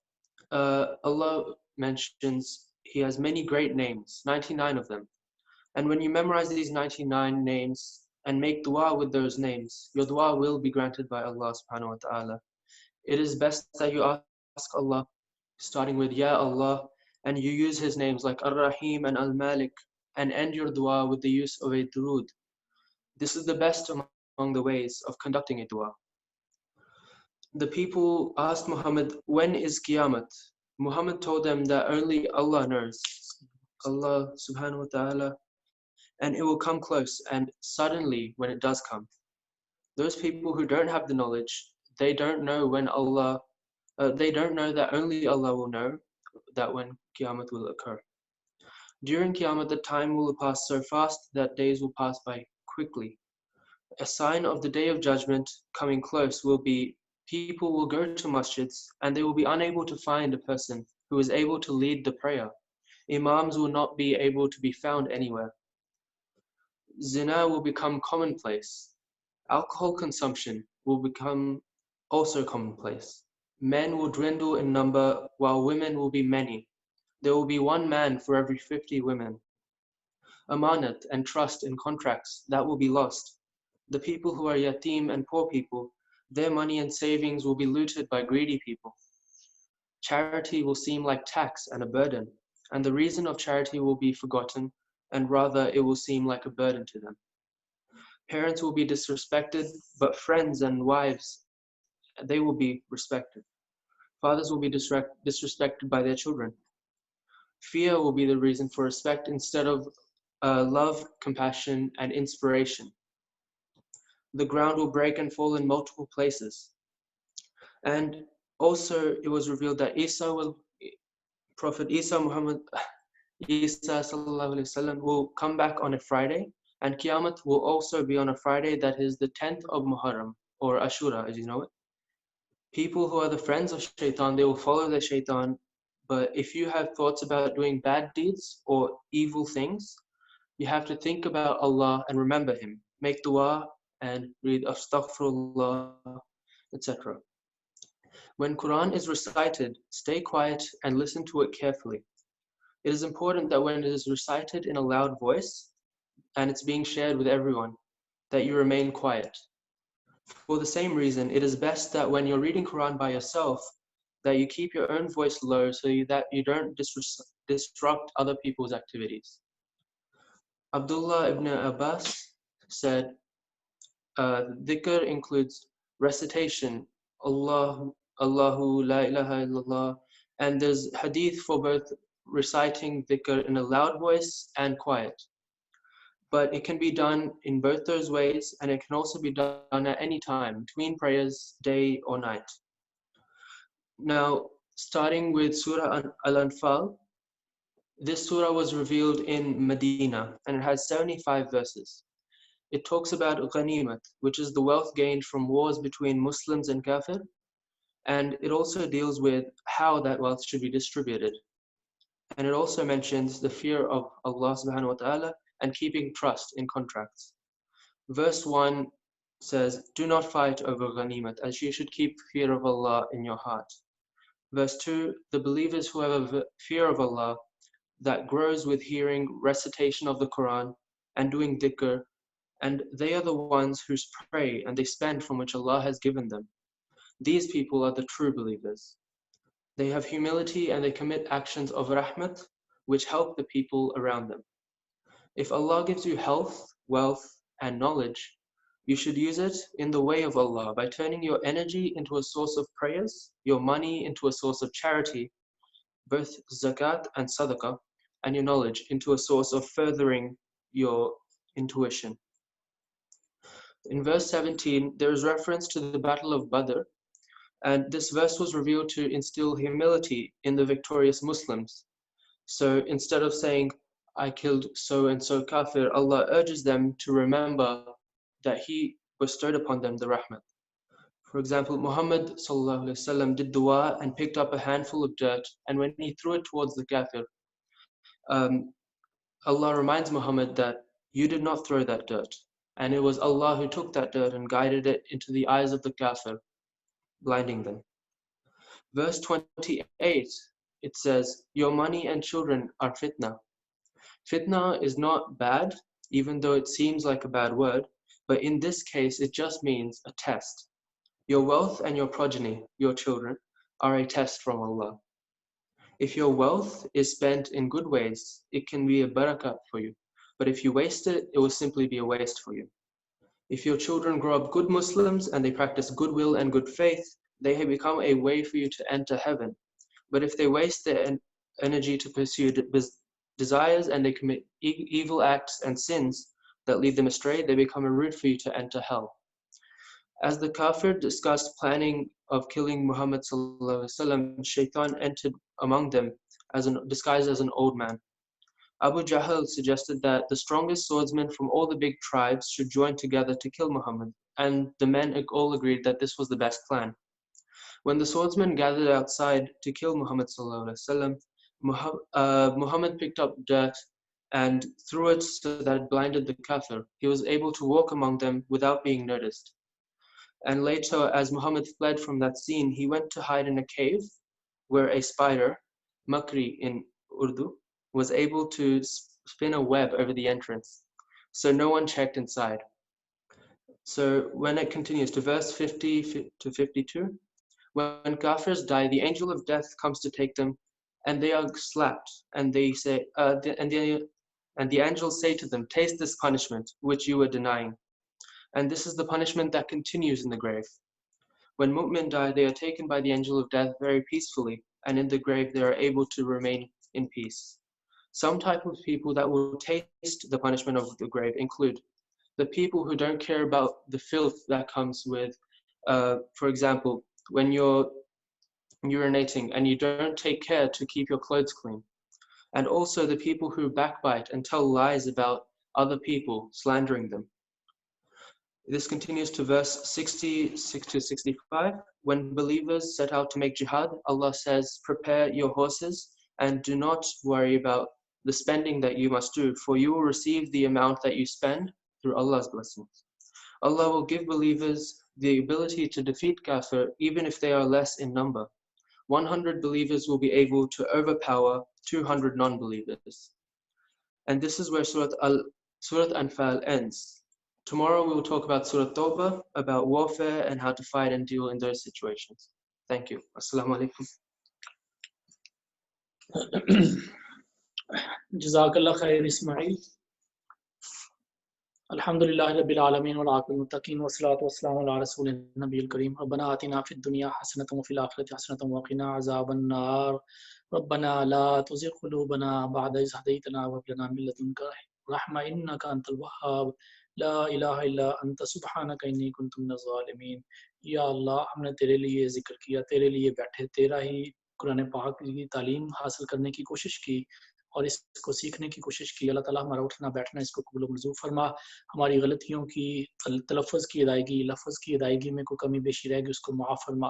B: Allah mentions he has many great names, 99 of them. And when you memorize these 99 names and make dua with those names, your dua will be granted by Allah subhanahu wa ta'ala. It is best that you ask Allah, starting with Ya Allah, and you use his names like Ar-Rahim and Al-Malik, and end your dua with the use of a durood. This is the best among the ways of conducting a dua. The people asked Muhammad, when is Qiyamah? Muhammad told them that only Allah knows, Allah subhanahu wa ta'ala, and it will come close and suddenly when it does come. Those people who don't have the knowledge, they don't know when Allah, they don't know that only Allah will know that when Qiyamah will occur. During Qiyamah, the time will pass so fast that days will pass by quickly. A sign of the day of judgment coming close will be people will go to masjids and they will be unable to find a person who is able to lead the prayer. Imams will not be able to be found anywhere. Zina will become commonplace. Alcohol consumption will become also commonplace. Men will dwindle in number while women will be many. There will be one man for every 50 women. Amanat and trust in contracts, that will be lost. The people who are yatim and poor people, their money and savings will be looted by greedy people. Charity will seem like tax and a burden, and the reason of charity will be forgotten, and rather it will seem like a burden to them. Parents will be disrespected, but friends and wives, they will be respected. Fathers will be disrespected by their children. Fear will be the reason for respect instead of love, compassion, and inspiration. The ground will break and fall in multiple places. And also it was revealed that Prophet Isa Muhammad Isa sallallahu alaihi wasallam will come back on a Friday, and Qiyamah will also be on a Friday that is the 10th of Muharram, or Ashura as you know it. People who are the friends of shaitan, they will follow their shaitan, but if you have thoughts about doing bad deeds or evil things, you have to think about Allah and remember Him. Make dua and read astaghfirullah, etc. When Quran is recited, stay quiet and listen to it carefully. It is important that when it is recited in a loud voice and it's being shared with everyone, that you remain quiet. For the same reason, it is best that when you're reading Quran by yourself, that you keep your own voice low so that you don't disrupt other people's activities. Abdullah ibn Abbas said, dhikr includes recitation, Allahu la ilaha illallah, and there's hadith for both reciting dhikr in a loud voice and quiet. But it can be done in both those ways, and it can also be done at any time, between prayers, day or night. Now, starting with Surah Al-Anfal, this surah was revealed in Medina, and it has 75 verses. It talks about ghanimat, which is the wealth gained from wars between Muslims and Kafir, and it also deals with how that wealth should be distributed. And it also mentions the fear of Allah subhanahu wa ta'ala and keeping trust in contracts. Verse 1 says, do not fight over ghanimat, as you should keep fear of Allah in your heart. Verse 2, the believers who have a fear of Allah that grows with hearing recitation of the Quran and doing dhikr, and they are the ones who pray and they spend from which Allah has given them. These people are the true believers. They have humility and they commit actions of rahmat, which help the people around them. If Allah gives you health, wealth, and knowledge, you should use it in the way of Allah by turning your energy into a source of prayers, your money into a source of charity, both zakat and sadaqah, and your knowledge into a source of furthering your intuition. In verse 17, there is reference to the Battle of Badr, and this verse was revealed to instill humility in the victorious Muslims. So instead of saying, I killed so and so kafir, Allah urges them to remember that He bestowed upon them the rahmat. For example, Muhammad sallallahu alaihi wasallam did dua and picked up a handful of dirt, and when he threw it towards the kafir, Allah reminds Muhammad that you did not throw that dirt, and it was Allah who took that dirt and guided it into the eyes of the kafir, blinding them. Verse 28, it says, your money and children are fitna. Fitna is not bad, even though it seems like a bad word, but in this case it just means a test. Your wealth and your progeny, your children, are a test from Allah. If your wealth is spent in good ways, it can be a barakah for you. But if you waste it, it will simply be a waste for you. If your children grow up good Muslims and they practice goodwill and good faith, they have become a way for you to enter heaven. But if they waste their energy to pursue desires and they commit evil acts and sins that lead them astray, they become a route for you to enter hell. As the Kafir discussed planning of killing Muhammad sallallahu alaihi wasallam, Shaitan entered among them disguised as an old man. Abu Jahl suggested that the strongest swordsmen from all the big tribes should join together to kill Muhammad, and the men all agreed that this was the best plan. When the swordsmen gathered outside to kill Muhammad sallallahu alaihi wasallam, Muhammad picked up dirt and threw it so that it blinded the Kafir. He was able to walk among them without being noticed. And later, as Muhammad fled from that scene, he went to hide in a cave where a spider, Makri in Urdu, was able to spin a web over the entrance, so no one checked inside. So when it continues to verse 50 to 52, when Kafirs die, the angel of death comes to take them, and they are slapped, and they say, and the angels say to them, "Taste this punishment which you were denying." And this is the punishment that continues in the grave. When mu'min die, they are taken by the angel of death very peacefully, and in the grave they are able to remain in peace. Some type of people that will taste the punishment of the grave include the people who don't care about the filth that comes with, for example, when you're urinating and you don't take care to keep your clothes clean. And also the people who backbite and tell lies about other people, slandering them. This continues to verse 66 to 65. When believers set out to make jihad, Allah says, "Prepare your horses and do not worry about the spending that you must do, for you will receive the amount that you spend through Allah's blessings." Allah will give believers the ability to defeat Kafir even if they are less in number. 100 believers will be able to overpower 200 non-believers. And this is where Surah Anfal ends. Tomorrow we will talk about Surah Tawbah, about warfare and how to fight and deal in those situations. Thank you. Assalamu alaikum.
A: Jazakallah khair Ismail. Alhamdulillah Rabbil Alameen wal aqibatu lil muttaqin wa salatu wassalamu ala rasulina nabiyil kareem. Rabbana atina fid dunya hasanatan wa fil akhirati hasanatan wa qina azaban nar. Rabbana la tuzigh qulubana ba'da idh hadaytana wa hab lana min ladunka rahma innaka antal wahhab. لا الہ الا انت سبحانک انی کنت من الظالمین. یا اللہ ہم نے تیرے لیے ذکر کیا، تیرے لیے بیٹھے، تیرا ہی قرآن پاک کی تعلیم حاصل کرنے کی کوشش کی اور اس کو سیکھنے کی کوشش کی. اللہ تعالیٰ ہمارا اٹھنا بیٹھنا اس کو قبول و منظور فرما. ہماری غلطیوں کی تلفظ کی ادائیگی، لفظ کی ادائیگی میں کوئی کمی بیشی رہ گی اس کو معاف فرما.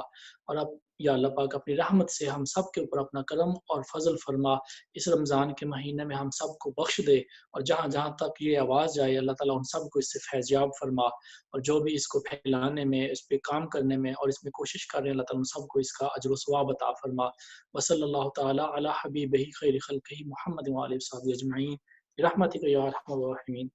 A: اور اب یا اللہ پاک اپنی رحمت سے ہم سب کے اوپر اپنا کرم اور فضل فرما. اس رمضان کے مہینے میں ہم سب کو بخش دے اور جہاں جہاں تک یہ آواز جائے اللہ تعالیٰ ان سب کو اس سے فیضیاب فرما. اور جو بھی اس کو پھیلانے میں، اس پہ کام کرنے میں اور اس میں کوشش کر رہے ہیں اللہ تعالیٰ ان سب کو اس کا اجر و ثواب عطا فرما. وصلی اللہ تعالیٰ علی حبیبہ خیر خلقہ محمد وآلہ وصحبہ اجمعین برحمتک یا ارحم الراحمین.